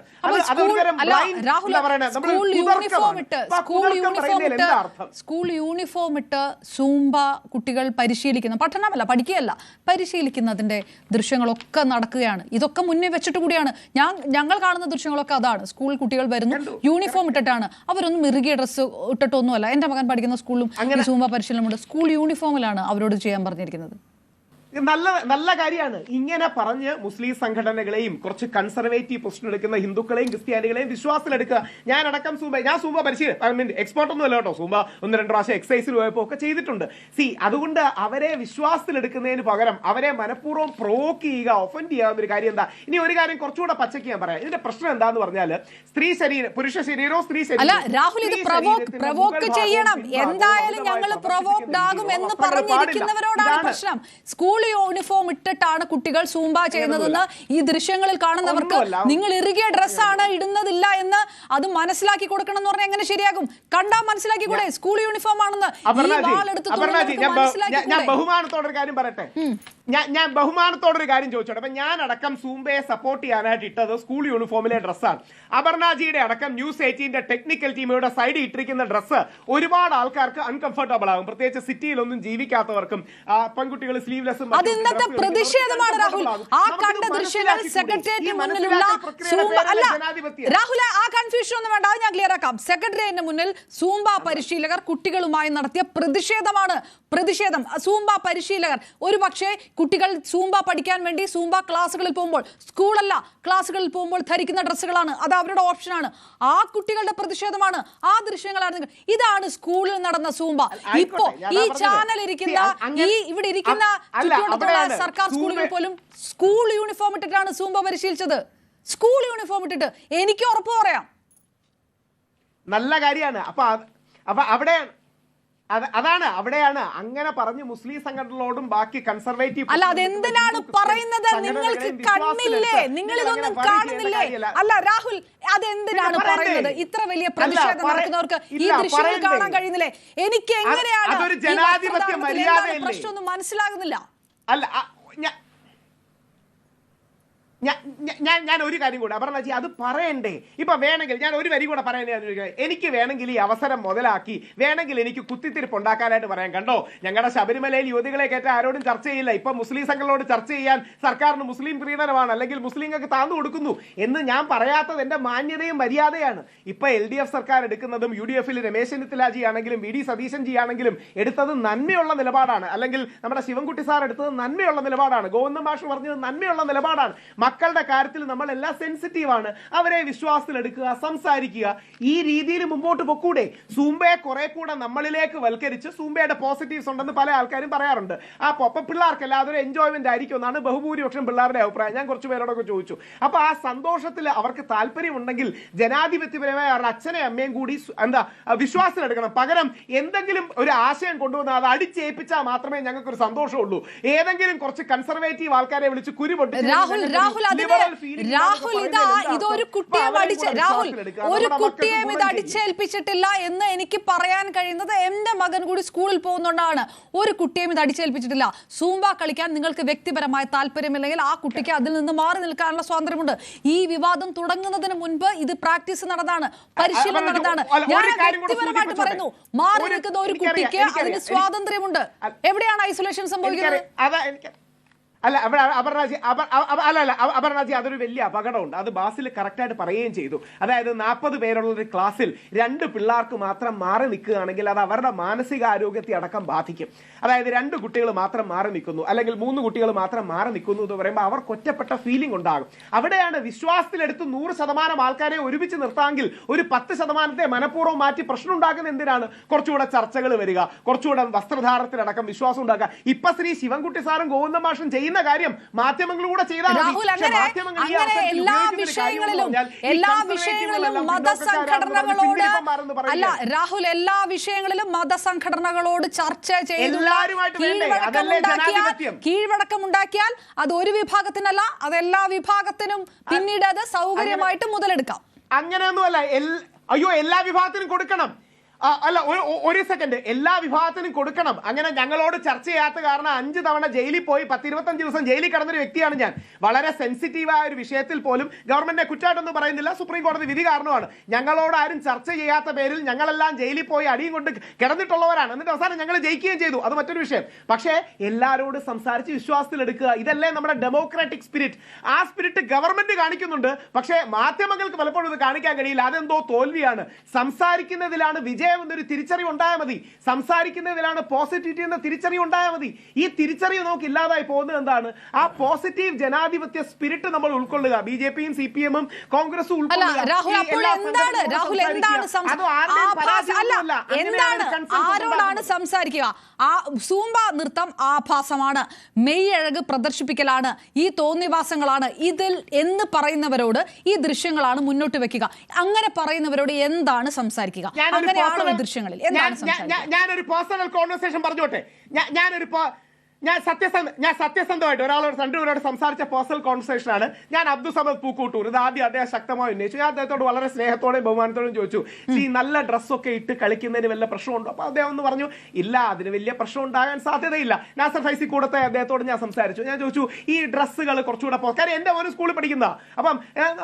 S1: സ്കൂൾ യൂണിഫോം ഇട്ട് സൂംബ കുട്ടികൾ പരിശീലിക്കുന്ന, പഠനമല്ല പഠിക്കുകയല്ല, പരിശീലിക്കുന്നതിന്റെ ദൃശ്യങ്ങളൊക്കെ നടക്കുകയാണ്. ഇതൊക്കെ മുന്നേ വെച്ചിട്ട് കൂടിയാണ് ഞങ്ങൾ കാണുന്ന ദൃശ്യങ്ങളൊക്കെ അതാണ്. സ്കൂൾ കുട്ടികൾ വരുന്നു, യൂണിഫോം ഇട്ടിട്ടാണ്. അവരൊന്നും ഇറുകിയ ഡ്രസ്സ് ഇട്ടിട്ടൊന്നുമല്ല. എന്റെ മകൻ പഠിക്കുന്ന സ്കൂളിലും സൂംബ പരിശീലനമുണ്ട്. സ്കൂൾ യൂണിഫോമിലാണ് അവരോട് ചെയ്യാൻ പറഞ്ഞിരിക്കുന്നത്.
S5: നല്ല കാര്യമാണ്. ഇങ്ങനെ പറഞ്ഞ് മുസ്ലിം സംഘടനകളെയും കുറച്ച് കൺസർവേറ്റീവ് പൊസിഷൻ എടുക്കുന്ന ഹിന്ദുക്കളെയും ക്രിസ്ത്യാനികളെയും വിശ്വാസത്തിലെടുക്കുക. ഞാനടക്കം ഞാൻ സൂംബ പരിശീലനം എക്സ്പേർട്ട് ഒന്നും അല്ല കേട്ടോ. സൂംബ 1-2 പ്രാവശ്യം എക്സസൈസിൽ പോയപ്പോൾ ഒക്കെ ചെയ്തിട്ടുണ്ട്. അതുകൊണ്ട് അവരെ വിശ്വാസത്തിലെടുക്കുന്നതിന് പകരം അവരെ മനഃപൂർവ്വം പ്രൊവോക്ക് ചെയ്യുക, ഒഫൻഡ് ചെയ്യാവുന്ന ഒരു കാര്യം എന്താ? ഇനി ഒരു കാര്യം കുറച്ചുകൂടെ പച്ചയ്ക്ക് ഞാൻ പറയാം. ഇതിന്റെ പ്രശ്നം എന്താന്ന് പറഞ്ഞാൽ സ്ത്രീ ശരീരം, പുരുഷ ശരീരവും സ്ത്രീ ശരീരം.
S1: രാഹുൽ, ഇത് പ്രൊവോക്ക് ചെയ്യണം. എന്തായാലും ഞങ്ങൾ പ്രൊവോക്ഡ് ആകും എന്ന് പറഞ്ഞിരിക്കുന്നവരോടാണ് പ്രശ്നം. സ്കൂൾ യൂണിഫോം ഇട്ടിട്ടാണ് കുട്ടികൾ സൂംബ ചെയ്യുന്നതെന്ന് ഈ ദൃശ്യങ്ങളിൽ കാണുന്നവർക്ക് നിങ്ങൾ ഇറുകിയ ഡ്രസ്സാണ് ഇടുന്നതില്ല എന്ന് അത് മനസ്സിലാക്കി കൊടുക്കണം എന്ന് പറഞ്ഞാൽ എങ്ങനെ ശരിയാകും? കണ്ടാൽ മനസ്സിലാക്കി കൂടെ സ്കൂൾ യൂണിഫോം ആണെന്ന്.
S5: ഞാൻ ബഹുമാനത്തോടൊരു കാര്യം പറയട്ടെ. ഞാൻ ബഹുമാനത്തോടൊരു കാര്യം ചോദിച്ചോട്ടെ. അപ്പൊ ഞാൻ അടക്കം സൂംബയെ സപ്പോർട്ട് ചെയ്യാനായിട്ട് ഇട്ടത് സ്കൂൾ യൂണിഫോമിലെ ഡ്രസ്സാണ്. അപർണാജിയുടെ അടക്കം News 18 ടെക്നിക്കൽ ടീമിയുടെ സൈഡിൽ ഇട്ടിരിക്കുന്ന ഡ്രസ്സ് ഒരുപാട് ആൾക്കാർക്ക് അൺകംഫർട്ടബിൾ ആകും, പ്രത്യേകിച്ച് സിറ്റിയിലൊന്നും ജീവിക്കാത്തവർക്ക്. പെൺകുട്ടികൾ സ്ലീവ്ലെസ്സും
S1: അത് ഇന്നത്തെ പ്രതിഷേധമാണ് രാഹുൽ. ആ കണ്ട ദൃശ്യങ്ങൾ സെക്രട്ടേറിയറ്റിന് മുന്നിലുള്ള രാഹുൽ, ആ കൺഫ്യൂഷൻ ഒന്നും വേണ്ട, അത് ഞാൻ ക്ലിയർ ആക്കാം. സെക്രട്ടേറിയറ്റിന് മുന്നിൽ സൂംബ പരിശീലകർ കുട്ടികളുമായി നടത്തിയ പ്രതിഷേധമാണ്. പ്രതിഷേധം. സൂംബ പരിശീലകർ ഒരു പക്ഷേ കുട്ടികൾ സൂംബ പഠിക്കാൻ വേണ്ടി സൂംബ ക്ലാസ്സുകളിൽ പോകുമ്പോൾ, സ്കൂളല്ല ക്ലാസ്സുകളിൽ പോകുമ്പോൾ ധരിക്കുന്ന ഡ്രസ്സുകളാണ്, അത് അവരുടെ ഓപ്ഷനാണ്. ആ കുട്ടികളുടെ പ്രതിഷേധമാണ്, ആ ദൃശ്യങ്ങളാണ്. ഇതാണ് സ്കൂളിൽ നടന്ന സൂംബ. ഇപ്പോ ഈ ചാനൽ ഇരിക്കുന്ന ഇവിടെ ഇരിക്കുന്ന സർക്കാർ സ്കൂളുകൾ പോലും സ്കൂൾ യൂണിഫോം ഇട്ടിട്ടാണ് സൂംബ പരിശീലിച്ചത്. സ്കൂൾ യൂണിഫോം ഇട്ടിട്ട്. എനിക്ക് ഉറപ്പ് പറയാം,
S5: നല്ല കാര്യമാണ്. അപ്പൊ അവിടെയാണ് അങ്ങനെ പറഞ്ഞ് മുസ്ലിം സംഘടനകളോടും ബാക്കി കൺസർവേറ്റീവ്
S1: അല്ല അതെന്തിനാണ് പറയുന്നത്? നിങ്ങൾക്ക് കണ്ണില്ലേ? നിങ്ങൾ ഇതൊന്നും കാണുന്നില്ലേ? അല്ല രാഹുൽ, അതെന്തിനാണ് പറയുന്നത്? ഇത്ര വലിയ പ്രതിഷേധം നടക്കുന്നവർക്ക് ഈ ദൃശ്യങ്ങൾ കാണാൻ കഴിയുന്നില്ലേ? എനിക്ക് എങ്ങനെയാണ് പ്രശ്നമൊന്നും മനസ്സിലാകുന്നില്ല.
S5: അല്ല ഞാൻ ഒരു കാര്യം കൂടെ അപർണജി അത് പറയണ്ടേ? ഇപ്പൊ വേണമെങ്കിൽ ഞാൻ ഒരു വരി കൂടെ പറയുന്നത്, എനിക്ക് വേണമെങ്കിൽ ഈ അവസരം മുതലാക്കി വേണമെങ്കിൽ എനിക്ക് കുത്തിത്തിരിപ്പ് ഉണ്ടാക്കാനായിട്ട് പറയാം. കണ്ടോ, ഞങ്ങളുടെ ശബരിമലയിൽ യുവതികളെ കയറ്റാൻ ആരോടും ചർച്ച ചെയ്യില്ല, ഇപ്പൊ മുസ്ലിം സംഘങ്ങളോട് ചർച്ച ചെയ്യാൻ സർക്കാരിന് മുസ്ലിം പ്രീണനമാണ്, അല്ലെങ്കിൽ മുസ്ലിങ്ങൾക്ക് താന്നു കൊടുക്കുന്നു എന്ന് ഞാൻ പറയാത്തത് എന്റെ മാന്യതയും മര്യാദയാണ്. ഇപ്പൊ LDF സർക്കാർ എടുക്കുന്നതും UDF-ൽ രമേശ് ചെന്നിത്തലാജി ആണെങ്കിലും VD സതീശൻ ജി ആണെങ്കിലും എടുത്തത് നന്മയുള്ള നിലപാടാണ്, അല്ലെങ്കിൽ നമ്മുടെ ശിവൻകുട്ടി സാർ എടുത്തത് നന്മയുള്ള നിലപാടാണ്, ഗോവിന്ദൻ മാഷ് പറഞ്ഞത് നന്മയുള്ള നിലപാടാണ്. മക്കളുടെ കാര്യത്തിൽ നമ്മൾ എല്ലാം സെൻസിറ്റീവ് ആണ്, അവരെ വിശ്വാസത്തിലെടുക്കുക, സംസാരിക്കുക, ഈ രീതിയിൽ മുമ്പോട്ട് പൊക്കൂടെ? സൂംബയെ കുറെ കൂടെ നമ്മളിലേക്ക് വൽക്കരിച്ച് സൂംബയുടെ പോസിറ്റീവ്സ് ഉണ്ടെന്ന് പല ആൾക്കാരും പറയാറുണ്ട്. അപ്പൊ പിള്ളേർക്കല്ല അതൊരു എൻജോയ്മെന്റ് ആയിരിക്കും എന്നാണ് ബഹുഭൂരിപക്ഷം പിള്ളേരുടെ അഭിപ്രായം. ഞാൻ കുറച്ച് പേരോടൊക്കെ ചോദിച്ചു. അപ്പൊ ആ സന്തോഷത്തിൽ അവർക്ക് താല്പര്യമുണ്ടെങ്കിൽ ജനാധിപത്യപരമായ അവരുടെ അച്ഛനെ അമ്മയും കൂടി വിശ്വാസത്തിലെടുക്കണം. പകരം എന്തെങ്കിലും ഒരു ആശയം കൊണ്ടുവന്ന് അത് അടിച്ചേൽപ്പിച്ചാൽ മാത്രമേ ഞങ്ങൾക്ക് ഒരു സന്തോഷമുള്ളൂ. ഏതെങ്കിലും കുറച്ച് കൺസർവേറ്റീവ് ആൾക്കാരെ വിളിച്ച് കുരുപൊട്ടി
S1: ഇതൊരു കുട്ടിയെയും ഇത് അടിച്ചേൽപ്പിച്ചിട്ടില്ല എന്ന് എനിക്ക് പറയാൻ കഴിയുന്നത് എന്റെ മകൻ കൂടി സ്കൂളിൽ പോകുന്നതുകൊണ്ടാണ്. ഒരു കുട്ടിയെയും ഇത് അടിച്ചേൽപ്പിച്ചിട്ടില്ല. സൂംബ കളിക്കാൻ നിങ്ങൾക്ക് വ്യക്തിപരമായ താല്പര്യമില്ലെങ്കിൽ ആ കുട്ടിക്ക് അതിൽ നിന്ന് മാറി നിൽക്കാനുള്ള സ്വാതന്ത്ര്യമുണ്ട്. ഈ വിവാദം തുടങ്ങുന്നതിന് മുൻപ് ഇത് പ്രാക്ടീസ് നടന്നതാണ്, പരിശീലനം നടന്നതാണ്. ഞാൻ വ്യക്തിപരമായിട്ട് പറയുന്നു, മാറി നിൽക്കുന്ന ഒരു കുട്ടിക്ക് അതിന് സ്വാതന്ത്ര്യമുണ്ട്. എവിടെയാണ് ഐസൊലേഷൻ സംഭവിക്കുന്നത്?
S5: അല്ല അപർണാജി അതൊരു വലിയ അപകടമുണ്ട്. അത് ബാസിൽ കറക്റ്റായിട്ട് പറയുകയും ചെയ്തു. അതായത് 40 പേരുള്ള ഒരു ക്ലാസ്സിൽ 2 പിള്ളേർക്ക് മാത്രം മാറി നിൽക്കുകയാണെങ്കിൽ അത് അവരുടെ മാനസികാരോഗ്യത്തെ അടക്കം ബാധിക്കും. അതായത് 2 കുട്ടികൾ മാത്രം മാറി നിൽക്കുന്നു, അല്ലെങ്കിൽ 3 കുട്ടികൾ മാത്രം മാറി നിൽക്കുന്നു എന്ന് പറയുമ്പോൾ അവർക്ക് ഒറ്റപ്പെട്ട ഫീലിംഗ് ഉണ്ടാകും. അവിടെയാണ് വിശ്വാസത്തിലെടുത്ത് 100% ആൾക്കാരെ ഒരുമിച്ച് നിർത്താമെങ്കിൽ ഒരു 10% മനഃപൂർവ്വം മാറ്റി പ്രശ്നം ഉണ്ടാക്കുന്ന എന്തിനാണ്? കുറച്ചുകൂടെ ചർച്ചകൾ വരിക, കുറച്ചുകൂടെ വസ്ത്രധാരണത്തിലടക്കം വിശ്വാസം ഉണ്ടാക്കുക. ഇപ്പൊ ശ്രീ ശിവൻകുട്ടി സാറും ഗോവിന്ദ മാഷും ചെയ്യുന്ന കാര്യം മാധ്യമങ്ങളിലൂടെ ചെയ്താൽ
S1: എല്ലാ വിഷയങ്ങളിലും മതസംഘടനകളോട് അല്ല രാഹുൽ, എല്ലാ വിഷയങ്ങളിലും മതസംഘടനകളോട് ചർച്ച ചെയ്ത് കീഴ്വഴക്കമുണ്ടാക്കിയാൽ അത് ഒരു വിഭാഗത്തിനല്ല, അത് എല്ലാ വിഭാഗത്തിനും പിന്നീട് അത് സൗകര്യമായിട്ട് മുതലെടുക്കാം.
S5: അങ്ങനെയൊന്നുമല്ല. അയ്യോ, എല്ലാ വിഭാഗത്തിനും കൊടുക്കണം. അല്ല ഒരു സെക്കൻഡ്, എല്ലാ വിഭാഗത്തിനും കൊടുക്കണം. അങ്ങനെ ഞങ്ങളോട് ചർച്ച ചെയ്യാത്ത കാരണം 5 തവണ ജയിലിൽ പോയി 10-25 ദിവസം ജയിലിൽ കിടന്നൊരു വ്യക്തിയാണ് ഞാൻ. വളരെ സെൻസിറ്റീവായ ഒരു വിഷയത്തിൽ പോലും ഗവൺമെന്റിനെ കുറ്റമായിട്ടൊന്നും പറയുന്നില്ല, സുപ്രീം കോടതി വിധി കാരണമാണ്. ഞങ്ങളോട് ആരും ചർച്ച ചെയ്യാത്ത പേരിൽ ഞങ്ങളെല്ലാം ജയിലിൽ പോയി അടിയും കൊണ്ട് കിടന്നിട്ടുള്ളവരാണ്. എന്നിട്ട് അവസാനം ഞങ്ങൾ ജയിക്കുകയും ചെയ്തു, അത് മറ്റൊരു വിഷയം. പക്ഷേ എല്ലാവരോടും സംസാരിച്ച് വിശ്വാസത്തിലെടുക്കുക, ഇതല്ലേ നമ്മുടെ ഡെമോക്രാറ്റിക് സ്പിരിറ്റ്. ആ സ്പിരിറ്റ് ഗവൺമെന്റ് കാണിക്കുന്നുണ്ട്, പക്ഷേ മാധ്യമങ്ങൾക്ക് പലപ്പോഴും ഇത് കാണിക്കാൻ കഴിയില്ല. അതെന്തോ തോൽവിയാണ്. സംസാരിക്കുന്നതിലാണ് വിജയം എന്നൊരു തിരിച്ചറിവ് ഉണ്ടായാൽ മതി, സംസാരിക്കുന്നതിലാണ് പോസിറ്റിവിറ്റി എന്ന തിരിച്ചറിവ് ഉണ്ടായാൽ മതി. ഈ തിരിച്ചറിവ് നമുക്ക് ഇല്ലാതായി പോകുന്നത് എന്താണ്? ആ പോസിറ്റീവ് ജനാധിപത്യ സ്പിരിറ്റ് നമ്മൾ ഉൾക്കൊള്ളുക. BJP-യും CPM-ഉം കോൺഗ്രസും
S1: ആരോടാണ് സംസാരിക്കുക? ആ സൂംബ നൃത്തം ആഭാസമാണ്, മെയ്യഴക് പ്രദർശിപ്പിക്കലാണ്, ഈ തോന്നിവാസങ്ങളാണ് ഇതിൽ എന്ന് പറയുന്നവരോട് ഈ ദൃശ്യങ്ങളാണ് മുന്നോട്ട് വെക്കുക. അങ്ങനെ പറയുന്നവരോട് എന്താണ് സംസാരിക്കുക? അങ്ങനെയാണ് ദൃശ്യങ്ങളിൽ
S5: ഞാനൊരു പേഴ്സണൽ കോൺവെർസേഷൻ പറഞ്ഞോട്ടെ. ഞാൻ സത്യസന്ധമായിട്ട് ഒരാളോട് സംസാരിച്ച പേഴ്സണൽ കോൺവെർസേഷൻ ആണ്. ഞാൻ അബ്ദുൾ സമദ് പൂക്കൂട്ടൂർ ഇത് ആദ്യം അദ്ദേഹം ശക്തമായി ഉന്നയിച്ചു. ഞാൻ അദ്ദേഹത്തോട് വളരെ സ്നേഹത്തോടെയും ബഹുമാനത്തോടെയും ചോദിച്ചു, ഈ നല്ല ഡ്രസ്സൊക്കെ ഇട്ട് കളിക്കുന്നതിന് വല്ല പ്രശ്നമുണ്ടോ? അപ്പൊ അദ്ദേഹം ഒന്ന് പറഞ്ഞു, ഇല്ല, അതിന് വലിയ പ്രശ്നം ഉണ്ടാകാൻ സാധ്യതയില്ല. നാസർ ഫൈസി കൂടത്തെ അദ്ദേഹത്തോട് ഞാൻ സംസാരിച്ചു. ഞാൻ ചോദിച്ചു, ഈ ഡ്രസ്സുകൾ കുറച്ചുകൂടെ കാര്യം എന്റെ മോന് സ്കൂളിൽ പഠിക്കുന്ന, അപ്പം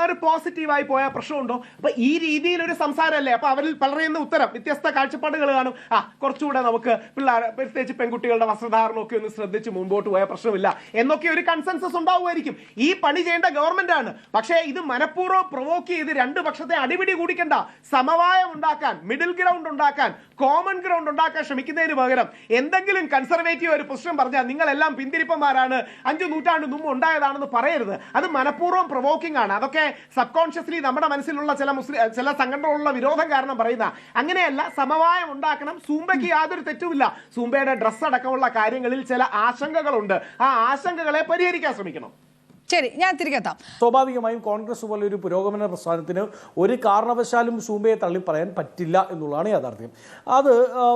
S5: ഒരു പോസിറ്റീവായി പോയാൽ പ്രശ്നമുണ്ടോ? അപ്പൊ ഈ രീതിയിലൊരു സംസാരമല്ലേ? അപ്പൊ അവരിൽ പലരുന്ന ഉത്തരം വ്യത്യസ്ത കാഴ്ചപ്പാടുകൾ കാണും. കുറച്ചുകൂടെ നമുക്ക് പിള്ളേർ, പ്രത്യേകിച്ച് പെൺകുട്ടികളുടെ വസ്ത്രധാരണമൊക്കെ ഒന്ന് ശ്രദ്ധിച്ച് മുമ്പോട്ട് പോയ പ്രശ്നമില്ല എന്നൊക്കെ ഒരു കൺസെൻസസ് ഉണ്ടാവുമായിരിക്കും. ഈ പണി ചെയ്യേണ്ട ഗവൺമെന്റ് ആണ്. പക്ഷേ ഇത് മനഃപൂർവ്വം പ്രൊവോക്ക് ചെയ്ത് 2 പക്ഷത്തെ അടിപിടി കൂടിക്കണ്ട, സമവായം ഉണ്ടാക്കാൻ, മിഡിൽ ഗ്രൗണ്ട് ഉണ്ടാക്കാൻ, കോമൺ ഗ്രൗണ്ട് ഉണ്ടാക്കാൻ ശ്രമിക്കുന്നതിന് പകരം എന്തെങ്കിലും കൺസർവേറ്റീവ് ഒരു പ്രശ്നം പറഞ്ഞാൽ നിങ്ങളെല്ലാം പിന്തിരിപ്പന്മാരാണ്, 5 നൂറ്റാണ്ട് മുമ്പ് ഉണ്ടായതാണെന്ന് പറയരുത്. അത് മനഃപൂർവ്വം പ്രൊവോക്കിംഗ് ആണ്. അതൊക്കെ സബ് കോൺഷ്യസ്ലി നമ്മുടെ മനസ്സിലുള്ള ചില സംഘടനകളുള്ള വിരോധം കാരണം പറയുന്ന. അങ്ങനെയല്ല, സമവായം ഉണ്ടാക്കണം. സൂംബയ്ക്ക് യാതൊരു തെറ്റുമില്ല. സൂംബയുടെ ഡ്രസ്സ് അടക്കമുള്ള കാര്യങ്ങളിൽ ചില ആശങ്കകളുണ്ട്. ആ ആശങ്കകളെ പരിഹരിക്കാൻ ശ്രമിക്കണം.
S1: ശരി, ഞാൻ തിരികെ എത്താം.
S6: സ്വാഭാവികമായും കോൺഗ്രസ് പോലെ ഒരു പുരോഗമന പ്രസ്ഥാനത്തിന് ഒരു കാരണവശാലും സൂംബയെ തള്ളിപ്പറയാൻ പറ്റില്ല എന്നുള്ളതാണ് യാഥാർത്ഥ്യം. അത്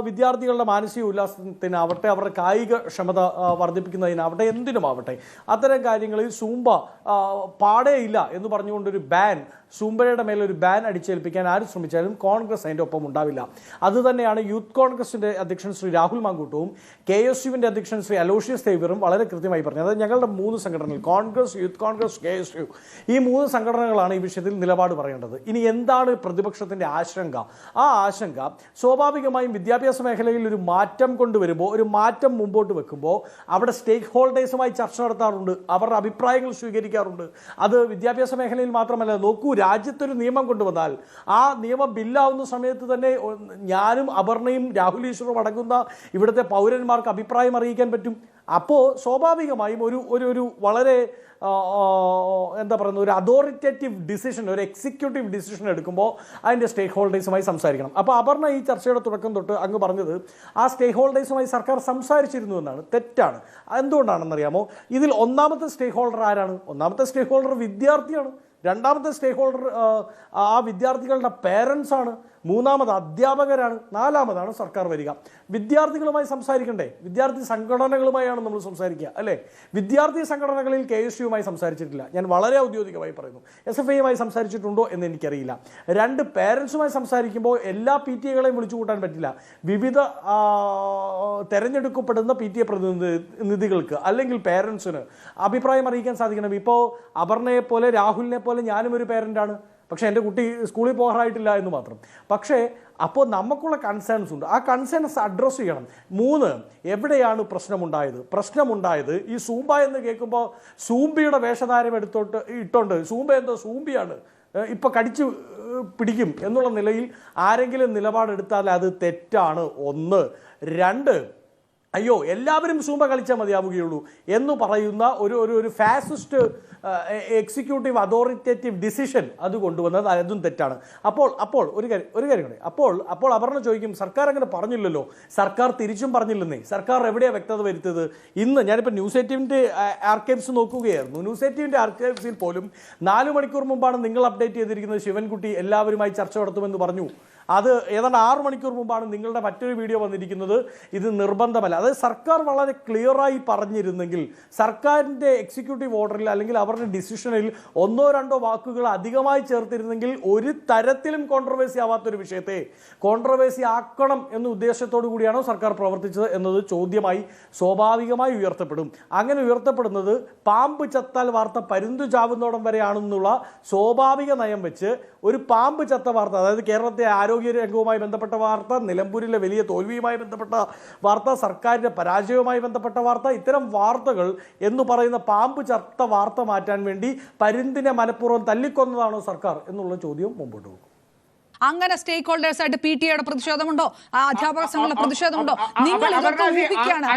S6: വിദ്യാർത്ഥികളുടെ മാനസിക ഉല്ലാസത്തിനാവട്ടെ, അവരുടെ കായിക ക്ഷമത വർദ്ധിപ്പിക്കുന്നതിനാവട്ടെ, എന്തിനുമാവട്ടെ, അത്തരം കാര്യങ്ങളിൽ സൂംബ പാടേയില്ല എന്ന് പറഞ്ഞുകൊണ്ടൊരു ബാൻ, സൂംബയുടെ മേലൊരു ബാൻ അടിച്ചേൽപ്പിക്കാൻ ആര് ശ്രമിച്ചാലും കോൺഗ്രസ് അതിൻ്റെ ഒപ്പം ഉണ്ടാവില്ല. അതുതന്നെയാണ് യൂത്ത് കോൺഗ്രസിൻ്റെ അധ്യക്ഷൻ ശ്രീ രാഹുൽ മാങ്കൂട്ടവും KSUവിൻ്റെ അധ്യക്ഷൻ ശ്രീ അലോഷ്യസ് തേവറും വളരെ കൃത്യമായി പറഞ്ഞത്. അത് ഞങ്ങളുടെ 3 സംഘടനകൾ, കോൺഗ്രസ്, യൂത്ത് കോൺഗ്രസ്, KSU, ഈ 3 സംഘടനകളാണ് ഈ വിഷയത്തിൽ നിലപാട് പറയേണ്ടത്. ഇനി എന്താണ് പ്രതിപക്ഷത്തിൻ്റെ ആശങ്ക? ആ ആശങ്ക സ്വാഭാവികമായും വിദ്യാഭ്യാസ മേഖലയിൽ ഒരു മാറ്റം കൊണ്ടുവരുമ്പോൾ, ഒരു മാറ്റം മുമ്പോട്ട് വെക്കുമ്പോൾ അവിടെ സ്റ്റേക്ക് ഹോൾഡേഴ്സുമായി ചർച്ച നടത്താറുണ്ട്, അവരുടെ അഭിപ്രായങ്ങൾ സ്വീകരിക്കാറുണ്ട്. അത് വിദ്യാഭ്യാസ മേഖലയിൽ മാത്രമല്ല, നോക്കൂ, രാജ്യത്തൊരു നിയമം കൊണ്ടുവന്നാൽ ആ നിയമം ബില്ലാവുന്ന സമയത്ത് തന്നെ ഞാനും അപർണയും രാഹുൽ ഈശ്വറും അടങ്ങുന്ന ഇവിടുത്തെ പൗരന്മാർക്ക് അഭിപ്രായം അറിയിക്കാൻ പറ്റും. അപ്പോൾ സ്വാഭാവികമായും ഒരു വളരെ എന്താ പറയുന്നത്, ഒരു അതോറിറ്റേറ്റീവ് ഡിസിഷൻ, ഒരു എക്സിക്യൂട്ടീവ് ഡിസിഷൻ എടുക്കുമ്പോൾ അതിൻ്റെ സ്റ്റേക്ക് ഹോൾഡേഴ്സുമായി സംസാരിക്കണം. അപ്പോൾ അപർണ ഈ ചർച്ചയുടെ തുടക്കം തൊട്ട് അങ്ങ് പറഞ്ഞത് ആ സ്റ്റേക്ക് ഹോൾഡേഴ്സുമായി സർക്കാർ സംസാരിച്ചിരുന്നു എന്നാണ്. തെറ്റാണ്. എന്തുകൊണ്ടാണെന്നറിയാമോ? ഇതിൽ ഒന്നാമത്തെ സ്റ്റേക്ക് ഹോൾഡർ ആരാണ്? ഒന്നാമത്തെ സ്റ്റേക്ക് ഹോൾഡർ വിദ്യാർത്ഥിയാണ്. രണ്ടാമത്തെ സ്റ്റേക്ക് ഹോൾഡർ ആ വിദ്യാർത്ഥികളുടെ പേരൻസ് ആണ്. മൂന്നാമത് അധ്യാപകരാണ്. നാലാമതാണ് സർക്കാർ വരിക. വിദ്യാർത്ഥികളുമായി സംസാരിക്കണ്ടേ? വിദ്യാർത്ഥി സംഘടനകളുമായാണ് നമ്മൾ സംസാരിക്കുക, അല്ലേ? വിദ്യാർത്ഥി സംഘടനകളിൽ KSUവുമായി സംസാരിച്ചിട്ടില്ല. ഞാൻ വളരെ ഔദ്യോഗികമായി പറയുന്നു. SFIയുമായി സംസാരിച്ചിട്ടുണ്ടോ എന്ന് എനിക്കറിയില്ല. 2 പേരൻസുമായി സംസാരിക്കുമ്പോൾ എല്ലാ PTA-കളെയും വിളിച്ചു കൂട്ടാൻ പറ്റില്ല. വിവിധ തെരഞ്ഞെടുക്കപ്പെടുന്ന PTA പ്രതിനിധികൾക്ക് അല്ലെങ്കിൽ പേരൻസിന് അഭിപ്രായം അറിയിക്കാൻ സാധിക്കണം. ഇപ്പോൾ അപർണയെ പോലെ, രാഹുലിനെ പോലെ ഞാനും ഒരു പേരൻ്റാണ്. പക്ഷേ എൻ്റെ കുട്ടി സ്കൂളിൽ പോകാറായിട്ടില്ല എന്ന് മാത്രം. പക്ഷേ അപ്പോൾ നമുക്കുള്ള കൺസേൺസ് ഉണ്ട്. ആ കൺസേൺസ് അഡ്രസ്സ് ചെയ്യണം. 3, എവിടെയാണ് പ്രശ്നമുണ്ടായത്? ഈ സൂംബ എന്ന് കേൾക്കുമ്പോൾ സൂംബിയുടെ വേഷധാരം ഇട്ടോണ്ട് സൂംബ എന്തോ സൂംബിയാണ്, ഇപ്പോൾ കടിച്ചു പിടിക്കും എന്നുള്ള നിലയിൽ ആരെങ്കിലും നിലപാടെടുത്താൽ അത് തെറ്റാണ്. 1. 2, അയ്യോ എല്ലാവരും സൂംബ കളിച്ചാൽ മതിയാവുകയുള്ളൂ എന്ന് പറയുന്ന ഒരു ഫാസിസ്റ്റ് എക്സിക്യൂട്ടീവ് അതോറിറ്റേറ്റീവ് ഡിസിഷൻ അത് കൊണ്ടുവന്നത് അതും തെറ്റാണ്. അപ്പോൾ ഒരു കാര്യം കൂടെ, അപ്പോൾ അപർണ ചോദിക്കും, സർക്കാർ അങ്ങനെ പറഞ്ഞില്ലല്ലോ, സർക്കാർ തിരിച്ചും പറഞ്ഞില്ലെന്നേ. സർക്കാർ എവിടെയാണ് വ്യക്തത വരുത്തിയത്? ഇന്ന് ഞാനിപ്പോൾ ന്യൂസ് 18 ആർക്കൈവ്സ് നോക്കുകയായിരുന്നു. ന്യൂസ് 18 ആർക്കൈവ്സിൽ പോലും 4 മണിക്കൂർ മുമ്പാണ് നിങ്ങൾ അപ്ഡേറ്റ് ചെയ്തിരിക്കുന്നത് ശിവൻകുട്ടി എല്ലാവരുമായി ചർച്ച നടത്തുമെന്ന് പറഞ്ഞു. അത് ഏതാണ്ട് 6 മണിക്കൂർ മുമ്പാണ് നിങ്ങളുടെ മറ്റൊരു വീഡിയോ വന്നിരിക്കുന്നത്, ഇത് നിർബന്ധമല്ല. അതായത് സർക്കാർ വളരെ ക്ലിയറായി പറഞ്ഞിരുന്നെങ്കിൽ, സർക്കാരിൻ്റെ എക്സിക്യൂട്ടീവ് ഓർഡറിൽ അല്ലെങ്കിൽ അവരുടെ ഡിസിഷനിൽ 1-2 വാക്കുകൾ അധികമായി ചേർത്തിരുന്നെങ്കിൽ ഒരു തരത്തിലും കോൺട്രവേഴ്സി ആവാത്തൊരു വിഷയത്തെ കോൺട്രവേഴ്സി ആക്കണം എന്ന ഉദ്ദേശത്തോടു കൂടിയാണോ സർക്കാർ പ്രവർത്തിച്ചത് എന്നത് ചോദ്യമായി സ്വാഭാവികമായി ഉയർത്തപ്പെടും. അങ്ങനെ ഉയർത്തപ്പെടുന്നത് പാമ്പ് ചത്താൽ വാർത്ത പരുന്തു ചാവുന്നോടം വരെയാണെന്നുള്ള സ്വാഭാവിക നയം വെച്ച് ഒരു പാമ്പ് ചത്ത വാർത്ത, അതായത് കേരളത്തെ ആരോഗ്യരംഗവുമായി ബന്ധപ്പെട്ട വാർത്ത, നിലമ്പൂരിലെ വലിയ തോൽവിയുമായി ബന്ധപ്പെട്ട വാർത്ത, സർക്കാരിൻ്റെ പരാജയവുമായി ബന്ധപ്പെട്ട വാർത്ത, ഇത്തരം വാർത്തകൾ എന്ന് പറയുന്ന പാമ്പ് ചത്ത വാർത്ത മാറ്റാൻ വേണ്ടി പരുന്തിനെ മനഃപൂർവ്വം തല്ലിക്കൊന്നതാണോ സർക്കാർ എന്നുള്ള ചോദ്യം മുമ്പോട്ട് പോകും.
S1: അങ്ങനെ സ്റ്റേക്ക് ഹോൾഡേഴ്സ് ആയിട്ട് PTA-യുടെ പ്രതിഷേധമുണ്ടോ? അധ്യാപക സംഘങ്ങളുടെ പ്രതിഷേധമുണ്ടോ? നിങ്ങൾ ഇതൊക്കെ ഊഹിക്കുകയാണ്.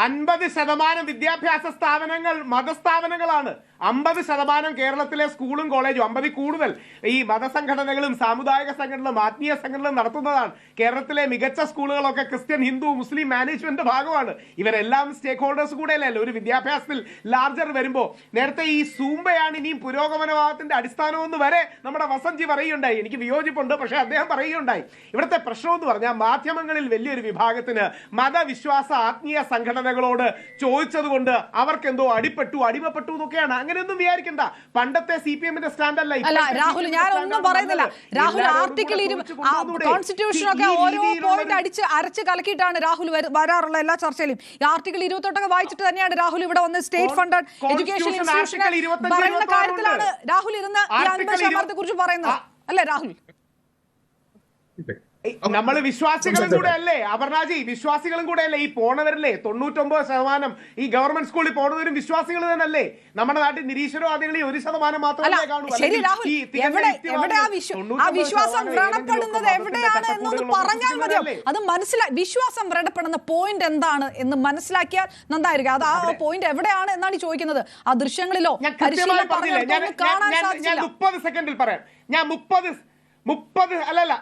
S5: 50% വിദ്യാഭ്യാസ സ്ഥാപനങ്ങൾ മതസ്ഥാപനങ്ങളാണ്. 50% കേരളത്തിലെ സ്കൂളും കോളേജും, 50 കൂടുതൽ ഈ മതസംഘടനകളും സാമുദായിക സംഘടനകളും ആത്മീയ സംഘടനകളും നടത്തുന്നതാണ്. കേരളത്തിലെ മികച്ച സ്കൂളുകളൊക്കെ ക്രിസ്ത്യൻ, ഹിന്ദു, മുസ്ലിം മാനേജ്മെന്റ് ഭാഗമാണ്. ഇവരെല്ലാം സ്റ്റേക്ക് ഹോൾഡേഴ്സ് കൂടെയല്ലേ ഒരു വിദ്യാഭ്യാസത്തിൽ ലാർജർ വരുമ്പോൾ. നേരത്തെ ഈ സൂംബയാണ് ഇനിയും പുരോഗമനവാദത്തിന്റെ അടിസ്ഥാനമെന്ന് വരെ നമ്മുടെ വസന്ത്ജി പറയുകയുണ്ടായി. എനിക്ക് വിയോജിപ്പുണ്ട്, പക്ഷേ അദ്ദേഹം പറയുകയുണ്ടായി. ഇവിടുത്തെ പ്രശ്നം എന്ന് പറഞ്ഞാൽ മാധ്യമങ്ങളിൽ വലിയൊരു വിഭാഗത്തിന് മതവിശ്വാസ ആത്മീയ സംഘടനകളോട് ചോദിച്ചതുകൊണ്ട് അവർക്കെന്തോ അടിമപ്പെട്ടു എന്നൊക്കെയാണ്. അങ്ങനെയൊന്നും വിചാരിക്കണ്ട. പണ്ടത്തെ CPM-ന്റെ സ്റ്റാൻഡ് അല്ല.
S1: രാഹുൽ, ഞാൻ ഒന്നും പറയുന്നില്ല. രാഹുൽ ആർട്ടിക്കിൾ കോൺസ്റ്റിറ്റ്യൂഷൻ ഒക്കെ ഓരോ പോയിന്റ് അരച്ച് കലക്കിയിട്ടാണ് രാഹുൽ വരാറുള്ള എല്ലാ ചർച്ചയിലും. ഈ ആർട്ടിക്കിൾ 28 വായിച്ചിട്ട് തന്നെയാണ് രാഹുൽ ഇവിടെ വന്ന് സ്റ്റേറ്റ് ഫണ്ടഡ് എഡ്യൂക്കേഷൻ ഇൻസ്റ്റിറ്റ്യൂഷൻ പറയുന്ന കാര്യത്തിലാണ് രാഹുൽ ഇരുന്ന് ഈ 50% കുറിച്ച് പറയുന്നത്, അല്ലേ രാഹുൽ?
S5: നമ്മൾ വിശ്വാസികളും കൂടെ അല്ലേ അപർണാജി? വിശ്വാസികളും കൂടെ അല്ലേ ഈ പോണവരല്ലേ? 99% ഈ ഗവൺമെന്റ് സ്കൂളിൽ പോണവരും വിശ്വാസികൾ തന്നെയല്ലേ? നമ്മുടെ നാട്ടിൽ നിരീശ്വരവാദികളിൽ 1% മാത്രമേ കാണൂ.
S1: വിശ്വാസം വ്രണപ്പെടുന്നത് എവിടെയാണ് എന്നൊന്ന് പറഞ്ഞാൽ മതിയോ? അത് വിശ്വാസം വ്രണപ്പെടുന്ന പോയിന്റ് എന്താണ് എന്ന് മനസ്സിലാക്കിയാൽ നന്നായിരിക്കും. അത് ആ പോയിന്റ് എവിടെയാണ് എന്നാണ് ചോദിക്കുന്നത്. ആ ദൃശ്യങ്ങളിലോ
S5: ഞാൻ 30 സെക്കൻഡിൽ പറയാം. ഞാൻ 30 അല്ലല്ല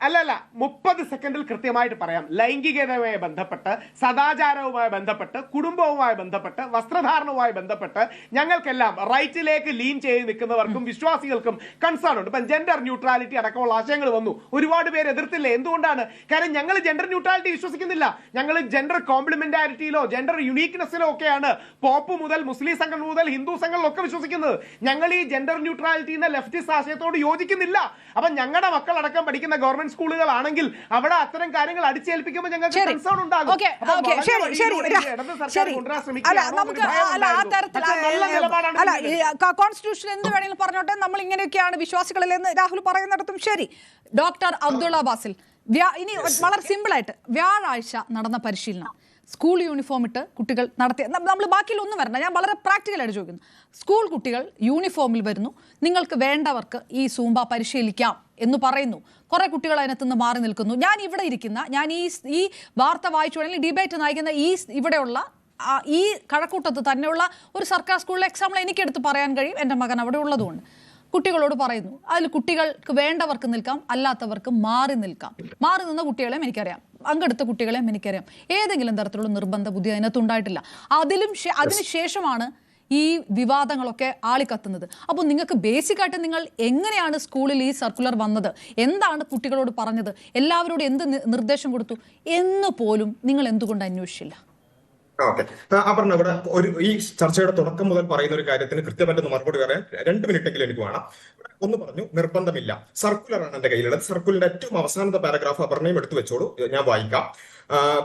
S5: അല്ലല്ല 30 സെക്കൻഡിൽ കൃത്യമായിട്ട് പറയാം. ലൈംഗികതയുമായി ബന്ധപ്പെട്ട്, സദാചാരവുമായി ബന്ധപ്പെട്ട്, കുടുംബവുമായി ബന്ധപ്പെട്ട്, വസ്ത്രധാരണവുമായി ബന്ധപ്പെട്ട് ഞങ്ങൾക്കെല്ലാം റൈറ്റിലേക്ക് ലീൻ ചെയ്ത് നിൽക്കുന്നവർക്കും വിശ്വാസികൾക്കും കൺസേൺ ഉണ്ട്. ഇപ്പം ജെൻഡർ ന്യൂട്രാലിറ്റി അടക്കമുള്ള ആശയങ്ങൾ വന്നു, ഒരുപാട് പേര് എതിർത്തില്ല. എന്തുകൊണ്ടാണ്? കാരണം ഞങ്ങൾ ജെൻഡർ ന്യൂട്രാലിറ്റി വിശ്വസിക്കുന്നില്ല. ഞങ്ങൾ ജെൻഡർ കോംപ്ലിമെന്റാരിറ്റിയിലോ ജെൻഡർ യുണീക്നെസ്സിലോ ഒക്കെയാണ് പോപ്പ് മുതൽ മുസ്ലിം സംഘം മുതൽ ഹിന്ദു സംഘങ്ങളിലൊക്കെ വിശ്വസിക്കുന്നത്. ഞങ്ങൾ ഈ ജെൻഡർ ന്യൂട്രാലിറ്റി എന്ന ലെഫ്റ്റിസ്റ്റ് ആശയത്തോട് യോജിക്കുന്നില്ല. അപ്പൊ ഞങ്ങളുടെ മക്കളടക്കം പഠിക്കുന്ന ഗവൺമെന്റ് സ്കൂളുകളാണെങ്കിൽ അവിടെ അത്തരം കാര്യങ്ങൾ അടിച്ചേൽപ്പിക്കുമ്പോൾ ഞങ്ങൾക്ക് കൺസേൺ ഉണ്ടാകും.
S1: കോൺസ്റ്റിറ്റ്യൂഷൻ എന്ത് വേണമെങ്കിലും പറഞ്ഞോട്ടെ, നമ്മൾ ഇങ്ങനെയൊക്കെയാണ് വിശ്വാസികളിൽ എന്ന് രാഹുൽ പറയുന്നിടത്തും ശരി. ഡോക്ടർ അബ്ദുള്ള ബാസിൽ, ഇനി വളരെ സിമ്പിൾ ആയിട്ട് വ്യാഴാഴ്ച നടന്ന പരിശീലനം, സ്കൂൾ യൂണിഫോം ഇട്ട് കുട്ടികൾ നടത്തിയ, നമ്മൾ ബാക്കിയിലൊന്നും വരണം, ഞാൻ വളരെ പ്രാക്ടിക്കലായിട്ട് ചോദിക്കുന്നു. സ്കൂൾ കുട്ടികൾ യൂണിഫോമിൽ വരുന്നു, നിങ്ങൾക്ക് വേണ്ടവർക്ക് ഈ സൂംബ പരിശീലിക്കാം എന്ന് പറയുന്നു. കുറേ കുട്ടികൾ അതിനകത്ത് നിന്ന് മാറി നിൽക്കുന്നു. ഞാൻ ഇവിടെ ഇരിക്കുന്ന, ഞാൻ ഈ വാർത്ത വായിച്ചു അല്ലെങ്കിൽ ഡിബേറ്റ് നയിക്കുന്ന ഇവിടെയുള്ള ഈ കഴക്കൂട്ടത്ത് തന്നെയുള്ള ഒരു സർക്കാർ സ്കൂളിലെ എക്സാമ്പിൾ എനിക്കെടുത്ത് പറയാൻ കഴിയും. എൻ്റെ മകൻ അവിടെ ഉള്ളതുകൊണ്ട് കുട്ടികളോട് പറയുന്നു, അതിൽ കുട്ടികൾക്ക് വേണ്ടവർക്ക് നിൽക്കാം, അല്ലാത്തവർക്ക് മാറി നിൽക്കാം. മാറി നിന്ന കുട്ടികളെയും എനിക്കറിയാം, പങ്കെടുത്ത കുട്ടികളെയും എനിക്കറിയാം. ഏതെങ്കിലും തരത്തിലുള്ള നിർബന്ധ ബുദ്ധി അതിനകത്ത് ഉണ്ടായിട്ടില്ല. അതിനുശേഷമാണ് ഈ വിവാദങ്ങളൊക്കെ ആളിക്കത്തുന്നത്. അപ്പോൾ നിങ്ങൾക്ക് ബേസിക്കായിട്ട് നിങ്ങൾ എങ്ങനെയാണ് സ്കൂളിൽ ഈ സർക്കുലർ വന്നത്, എന്താണ് കുട്ടികളോട് പറഞ്ഞത്, എല്ലാവരോടും എന്ത് നിർദ്ദേശം കൊടുത്തു എന്ന് പോലും നിങ്ങൾ എന്തുകൊണ്ട് അന്വേഷിച്ചില്ല?
S2: ഓക്കെ, അപർണ, ഇവിടെ ഈ ചർച്ചയുടെ തുടക്കം മുതൽ പറയുന്ന ഒരു കാര്യത്തിന് കൃത്യമായിട്ട് മറുപടി പറയാൻ 2 മിനിറ്റെങ്കിലും എനിക്ക് വേണം. ഒന്ന് പറഞ്ഞു, നിർബന്ധമില്ല, സർക്കുലറാണ് എന്റെ കയ്യിലുള്ളത്. സർക്കുലറിന്റെ ഏറ്റവും അവസാനത്തെ പാരഗ്രാഫ് അപർണയും എടുത്തു വെച്ചോളൂ, ഞാൻ വായിക്കാം.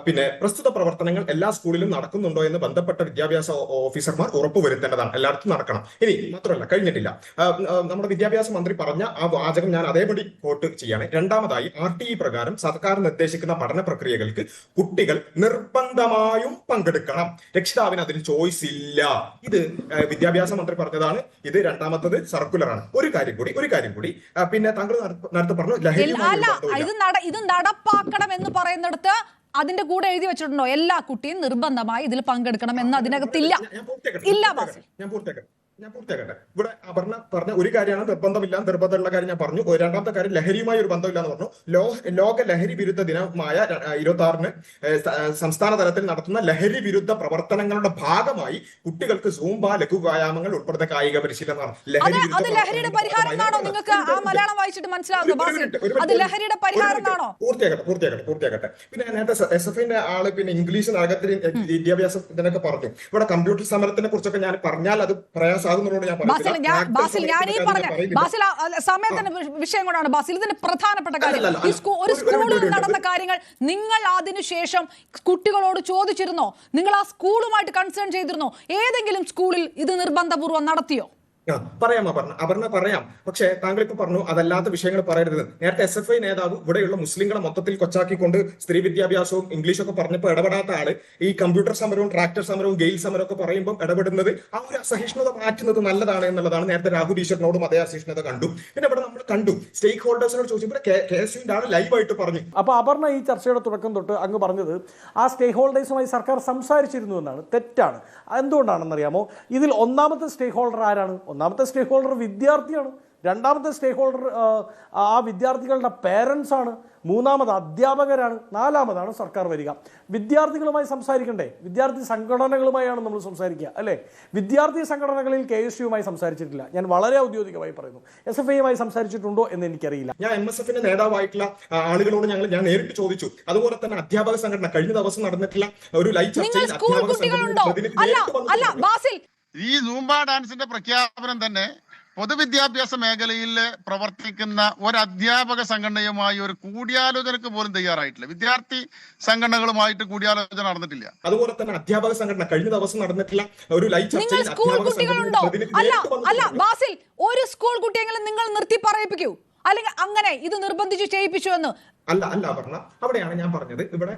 S2: പിന്നെ പ്രസ്തുത പ്രവർത്തനങ്ങൾ എല്ലാ സ്കൂളിലും നടക്കുന്നുണ്ടോ എന്ന് ബന്ധപ്പെട്ട വിദ്യാഭ്യാസ ഓഫീസർമാർ ഉറപ്പുവരുത്തേണ്ടതാണ്. എല്ലായിടത്തും നടക്കണം. ഇനി മാത്രമല്ല, കഴിഞ്ഞിട്ടില്ല, നമ്മുടെ വിദ്യാഭ്യാസ മന്ത്രി പറഞ്ഞ ആ വാചകം ഞാൻ അതേപടി കോട്ട് ചെയ്യാണ്. രണ്ടാമതായി, RTE പ്രകാരം സർക്കാർ നിർദ്ദേശിക്കുന്ന പഠന പ്രക്രിയകൾക്ക് കുട്ടികൾ നിർബന്ധമായും പങ്കെടുക്കണം. രക്ഷിതാവിന് അതിൽ ചോയ്സ് ഇല്ല. ഇത് വിദ്യാഭ്യാസ മന്ത്രി പറഞ്ഞതാണ്. ഇത് രണ്ടാമത്തത് സർക്കുലറാണ്. ഒരു കാര്യം കൂടി, പിന്നെ താങ്കൾ നേരത്തെ പറഞ്ഞു
S1: ഇത് നടപ്പാക്കണം എന്ന് പറയുന്നിടത്ത് അതിന്റെ കൂടെ എഴുതി വെച്ചിട്ടുണ്ടോ എല്ലാ കുട്ടിയും നിർബന്ധമായി ഇതിൽ പങ്കെടുക്കണം എന്ന് അതിനകത്തില്ല. ഇല്ല ബാസിൽ,
S2: ഞാൻ പൂർത്തിയാക്കട്ടെ. ഇവിടെ അപർണ പറഞ്ഞ ഒരു കാര്യമാണ് നിർബന്ധമുള്ള കാര്യം ഞാൻ പറഞ്ഞു. രണ്ടാമത്തെ കാര്യം, ലഹരിയുമായി ഒരു ബന്ധമില്ല എന്ന് പറഞ്ഞു. ലോക ലഹരി വിരുദ്ധ ദിനമായ 26-ന് സംസ്ഥാന തലത്തിൽ നടത്തുന്ന ലഹരി വിരുദ്ധ പ്രവർത്തനങ്ങളുടെ ഭാഗമായി കുട്ടികൾക്ക് സൂംബ, ലഘു വ്യായാമങ്ങൾ ഉൾപ്പെടുന്ന കായിക പരിശീലനമാണ്.
S1: ലഹരിയുടെ പരിഹാരം എന്നാണോ നിങ്ങൾക്ക് ആ മലയാളം വായിച്ചിട്ട് മനസ്സിലാവുന്നത്? അത് ലഹരിയുടെ പരിഹാരം എന്നാണോ?
S2: പൂർത്തിയാക്കട്ടെ. പിന്നെ നേരത്തെ SFIന്റെ ആള് പിന്നെ ഇംഗ്ലീഷ് നഗരത്തിൽ വിദ്യാഭ്യാസം ഇതിനൊക്കെ പറഞ്ഞു. ഇവിടെ കമ്പ്യൂട്ടർ സമരത്തിനെ കുറിച്ചൊക്കെ ഞാൻ പറഞ്ഞാൽ അത് പ്രയാസം
S1: സമയത്തിന്റെ വിഷയം കൊണ്ടാണ് ബാസിൽ. ഇതിന് പ്രധാനപ്പെട്ട കാര്യം, ഒരു സ്കൂളിൽ നടന്ന കാര്യങ്ങൾ നിങ്ങൾ അതിനുശേഷം കുട്ടികളോട് ചോദിച്ചിരുന്നോ? നിങ്ങൾ ആ സ്കൂളുമായിട്ട് കൺസേൺ ചെയ്തിരുന്നോ? ഏതെങ്കിലും സ്കൂളിൽ ഇത് നിർബന്ധപൂർവ്വം നടത്തിയോ?
S2: പറയാം അപർണ, പറയാം. പക്ഷേ താങ്കൾ ഇപ്പൊ പറഞ്ഞു അതല്ലാത്ത വിഷയങ്ങൾ പറയരുത്. നേരത്തെ SFI നേതാവ് ഇവിടെയുള്ള മുസ്ലിങ്ങളെ മൊത്തത്തിൽ കൊച്ചാക്കിക്കൊണ്ട് സ്ത്രീ വിദ്യാഭ്യാസവും ഇംഗ്ലീഷൊക്കെ പറഞ്ഞപ്പോൾ ഇടപെടാത്ത ആള് ഈ കമ്പ്യൂട്ടർ സമരവും ട്രാക്ടർ സമരവും ഗെയിൽ സമരവും ഒക്കെ പറയുമ്പോൾ ഇടപെടുന്നത് ആ ഒരു അസഹിഷ്ണുത മാറ്റുന്നത് നല്ലതാണ് എന്നുള്ളതാണ്. നേരത്തെ രാഹുൽ ഈശ്വറിനോടും അതേ അസഹിഷ്ണുത കണ്ടു. പിന്നെ ഇവിടെ നമ്മൾ കണ്ടു സ്റ്റേക്ക് ഹോൾഡേഴ്സിനോട് ചോദിച്ചപ്പോൾ KSUവിന്റെ ആള് ലൈവായിട്ട് പറഞ്ഞു.
S6: അപ്പൊ അപർണ ഈ ചർച്ചയുടെ തുടക്കം തൊട്ട് അങ്ങ് പറഞ്ഞത് ആ സ്റ്റേക്ക് ഹോൾഡേഴ്സുമായി സർക്കാർ സംസാരിച്ചിരുന്നു എന്നാണ്. തെറ്റാണ്. എന്തുകൊണ്ടാണെന്നറിയാമോ? ഇതിൽ ഒന്നാമത്തെ സ്റ്റേക്ക് ഹോൾഡർ ആരാണ്? ഒന്നാമത്തെ സ്റ്റേക്ക് ഹോൾഡർ വിദ്യാർത്ഥിയാണ്. രണ്ടാമത്തെ സ്റ്റേക്ക് ഹോൾഡർ ആ വിദ്യാർത്ഥികളുടെ പേരൻസ് ആണ്. മൂന്നാമത് അധ്യാപകരാണ്. നാലാമതാണ് സർക്കാർ വരിക. വിദ്യാർത്ഥികളുമായി സംസാരിക്കണ്ടേ? വിദ്യാർത്ഥി സംഘടനകളുമായാണ് നമ്മൾ സംസാരിക്കുക, അല്ലേ? വിദ്യാർത്ഥി സംഘടനകളിൽ KSUവുമായി സംസാരിച്ചിട്ടില്ല. ഞാൻ വളരെ ഔദ്യോഗികമായി പറയുന്നു. SFIയുമായി സംസാരിച്ചിട്ടുണ്ടോ എന്ന് എനിക്കറിയില്ല.
S2: ഞാൻ MSFന്റെ നേതാവായിട്ടുള്ള ആളുകളോട് ഞാൻ നേരിട്ട് ചോദിച്ചു. അതുപോലെ തന്നെ അധ്യാപക സംഘടന കഴിഞ്ഞ ദിവസം നടന്നിട്ടുള്ള ഒരു ലൈവ് ചർച്ചയിൽ
S3: ഈ സൂംബ ഡാൻസിന്റെ പ്രഖ്യാപനം തന്നെ പൊതുവിദ്യാഭ്യാസ മേഖലയിൽ പ്രവർത്തിക്കുന്ന ഒരു അധ്യാപക സംഘടനയുമായി ഒരു കൂടിയാലോചനക്ക് പോലും തയ്യാറായിട്ടില്ല. വിദ്യാർത്ഥി സംഘടനകളുമായിട്ട് കൂടിയാലോചന നടന്നിട്ടില്ല.
S2: അതുപോലെ തന്നെ അധ്യാപക സംഘടന കഴിഞ്ഞ ദിവസം നടന്നിട്ടുള്ള ഒരു ലൈവ് ചർച്ചയിൽ
S1: ഒരു സ്കൂൾ കുട്ടിയെങ്കിലും നിങ്ങൾ നിർത്തി പറയിപ്പിക്കൂ, അല്ലെങ്കിൽ അങ്ങനെ ഇത് നിർബന്ധിച്ച് ചെയ്യിപ്പിച്ചു എന്ന്
S2: അല്ല പറഞ്ഞ അവിടെയാണ് ഞാൻ പറഞ്ഞത് ഇവിടെ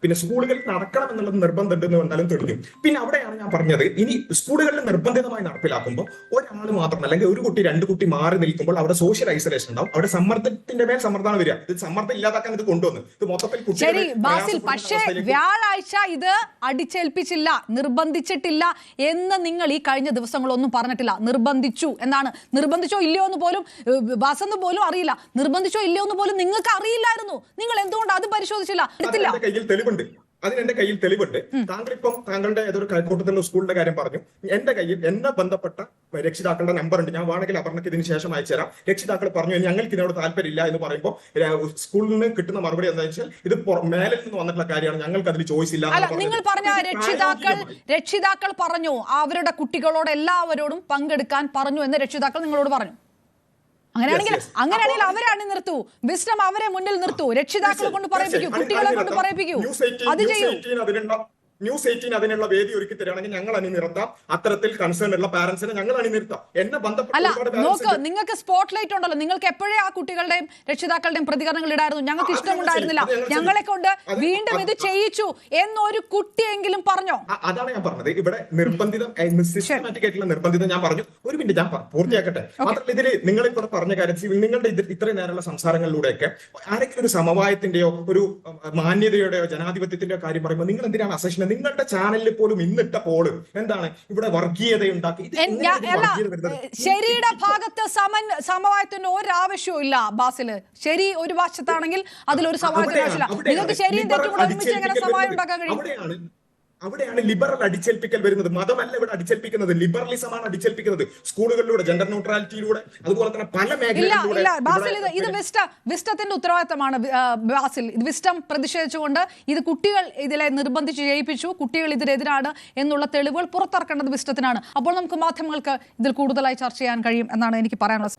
S2: പിന്നെ സ്കൂളുകളിൽ നടക്കണം എന്നുള്ളത് നിർബന്ധമുണ്ട് എന്ന് വന്നാലും തെളിഞ്ഞു. പിന്നെ അവിടെയാണ് ഞാൻ പറഞ്ഞത് ഇനി സ്കൂളുകളിൽ നിർബന്ധിതമായി നടപ്പിലാക്കുമ്പോൾ ഒരാൾ മാത്രം അല്ലെങ്കിൽ ഒരു കുട്ടി രണ്ട് കുട്ടി മാറി നിൽക്കുമ്പോൾ അവിടെ സോഷ്യൽ ഐസൊലേഷൻ ഉണ്ടാവും. അവിടെ സമ്മർദ്ദത്തിന്റെ മേൽ സമ്മർദ്ദമാണ് വരിക. ഇത് സമ്മർദ്ദം ഇല്ലാതാക്കാൻ ഇത് കൊണ്ടുവന്നു. ഇത് മൊത്തത്തിൽ
S1: ശരി ബാസിൽ, പക്ഷേ വ്യാഴാഴ്ച ഇത് അടിച്ചേൽപ്പിച്ചില്ല, നിർബന്ധിച്ചിട്ടില്ല എന്ന് നിങ്ങൾ ഈ കഴിഞ്ഞ ദിവസങ്ങളൊന്നും പറഞ്ഞിട്ടില്ല. നിർബന്ധിച്ചു എന്നാണ്. നിർബന്ധിച്ചോ ഇല്ലയോ എന്ന് പോലും വാസന്ത് പോലും അറിയില്ല. നിർബന്ധിച്ചോ ഇല്ലയോ എന്ന് പോലും നിങ്ങൾക്ക് അറിയില്ലായിരുന്നു. നിങ്ങൾ എന്തുകൊണ്ട് അത് പരിശോധിച്ചില്ല? എടുത്തില്ല.
S2: കയ്യിൽ തെളിവുണ്ട്. എന്റെ കയ്യിൽ തെളിവുണ്ട്. താങ്കളിപ്പം താങ്കളുടെ ഏതൊരു കൈക്കോട്ടത്തിലുള്ള സ്കൂളിന്റെ കാര്യം പറഞ്ഞു. എന്റെ കയ്യിൽ എന്നെ ബന്ധപ്പെട്ട രക്ഷിതാക്കളുടെ നമ്പർ ഉണ്ട്. ഞാൻ വേണമെങ്കിൽ അപർണയ്ക്ക് ഇതിന് ശേഷം അയച്ചു തരാം. രക്ഷിതാക്കൾ പറഞ്ഞു ഞങ്ങൾക്ക് ഇതിനോട് താല്പര്യമില്ല എന്ന് പറയുമ്പോൾ സ്കൂളിൽ നിന്ന് കിട്ടുന്ന മറുപടി എന്താണെന്ന് വെച്ചാൽ ഇത് മേലിൽ നിന്ന് വന്നിട്ടുള്ള കാര്യമാണ്, ഞങ്ങൾക്ക് അതിൽ ചോയ്സ് ഇല്ല.
S1: അല്ല, നിങ്ങൾ പറഞ്ഞ രക്ഷിതാക്കൾ പറഞ്ഞു അവരുടെ കുട്ടികളോട് എല്ലാവരോടും പങ്കെടുക്കാൻ പറഞ്ഞു എന്ന് രക്ഷിതാക്കൾ നിങ്ങളോട് പറഞ്ഞു. അങ്ങനെയാണെങ്കിൽ അവരെ അണി നിർത്തൂ, വിസ്ഡം അവരെ മുന്നിൽ നിർത്തൂ, രക്ഷിതാക്കളെ കൊണ്ട് പറയിപ്പിക്കൂ, കുട്ടികളെ കൊണ്ട് പറയിപ്പിക്കൂ. അത് ചെയ്യൂ.
S2: ന്യൂസ് 18 അതിനുള്ള വേദി ഒരുക്കി തരികയാണെങ്കിൽ ഞങ്ങൾ അണി നിർത്താം. അത്തരത്തിൽ കൺസേൺ ഉള്ള പാരന്റ്സിനെ ഞങ്ങൾ അണി നിർത്താം. എന്നെ
S1: നോക്ക്, നിങ്ങൾക്ക് സ്പോട്ട് ലൈറ്റ് ഉണ്ടല്ലോ. നിങ്ങൾക്ക് എപ്പോഴേ ആ കുട്ടികളുടെയും രക്ഷിതാക്കളുടെയും പ്രതികരണങ്ങൾ ഇടായിരുന്നു. ഞങ്ങൾക്ക് ഇഷ്ടമുണ്ടായിരുന്നില്ല, ഞങ്ങളെ കൊണ്ട് വീണ്ടും ഇത് ചെയ്യിച്ചു എന്നൊരു കുട്ടിയെങ്കിലും പറഞ്ഞോ?
S2: അതാണ് ഞാൻ പറഞ്ഞത്. ഇവിടെ നിർബന്ധിതം സിസ്റ്റമാറ്റിക് ആയിട്ടുള്ള നിർബന്ധിതം ഞാൻ പറഞ്ഞു. ഒരു മിനിറ്റ് ഞാൻ പൂർത്തിയാക്കട്ടെ. മാത്രമല്ല ഇതിൽ നിങ്ങളിപ്പോൾ പറഞ്ഞ കാര്യം നിങ്ങളുടെ ഇത്രയും നേരമുള്ള സംസാരങ്ങളിലൂടെയൊക്കെ ആരെങ്കിലും ഒരു സമവായത്തിന്റെയോ ഒരു മാന്യതയുടെയോ ജനാധിപത്യത്തിന്റെയോ കാര്യം പറയുമ്പോൾ നിങ്ങൾ എന്തിനാണ് അസഹിഷ്ണുത? നിങ്ങളുടെ ചാനലിൽ പോലും ഇന്നിട്ട പോള് എന്താണ് ഇവിടെ വർഗീയതയുണ്ടാക്കി?
S1: ശരിയുടെ ഭാഗത്ത് സമവായത്തിന് ഒരാവശ്യവും ഇല്ല ബാസില്. ശരി ഒരു വശത്താണെങ്കിൽ അതിലൊരു സമവായത്തിന് ആവശ്യമില്ല. നിങ്ങൾക്ക് ശരിയും തെറ്റും കൂടെ ഒരുമിച്ച് എങ്ങനെ സമവായം ഉണ്ടാക്കാൻ കഴിയും?
S2: അവിടെയാണ് ലിബറൽ അടിച്ചേൽപ്പിക്കൽ വരുന്നത്. മതമല്ല ഇവിടെ അടിച്ചേൽപ്പിക്കുന്നത്, ലിബറലിസമാണ് അടിച്ചേൽപ്പിക്കുന്നത്. സ്കൂളുകളിലൂടെ, ജെൻഡർ ന്യൂട്രാലിറ്റിയിലൂടെ, അതുപോലെ തന്നെ പല മേഖലകളിലൂടെ.
S1: ഇത് വിസ്റ്റത്തിന്റെ ഉത്തരവാദിത്തമാണ് ബാസിൽ. ഇത് വിസ്റ്റം പ്രതിഷേധിച്ചുകൊണ്ട് ഇത് കുട്ടികൾ ഇതിലെ നിർബന്ധിച്ച് ചെയ്യിപ്പിച്ചു, കുട്ടികൾ ഇതിനെതിരാണ് എന്നുള്ള തെളിവുകൾ പുറത്തിറക്കേണ്ടത് വിസ്റ്റത്തിനാണ്. അപ്പോൾ നമുക്ക് മാധ്യമങ്ങൾക്ക് ഇതിൽ കൂടുതലായി ചർച്ച ചെയ്യാൻ കഴിയും എന്നാണ് എനിക്ക് പറയാനുള്ളത്.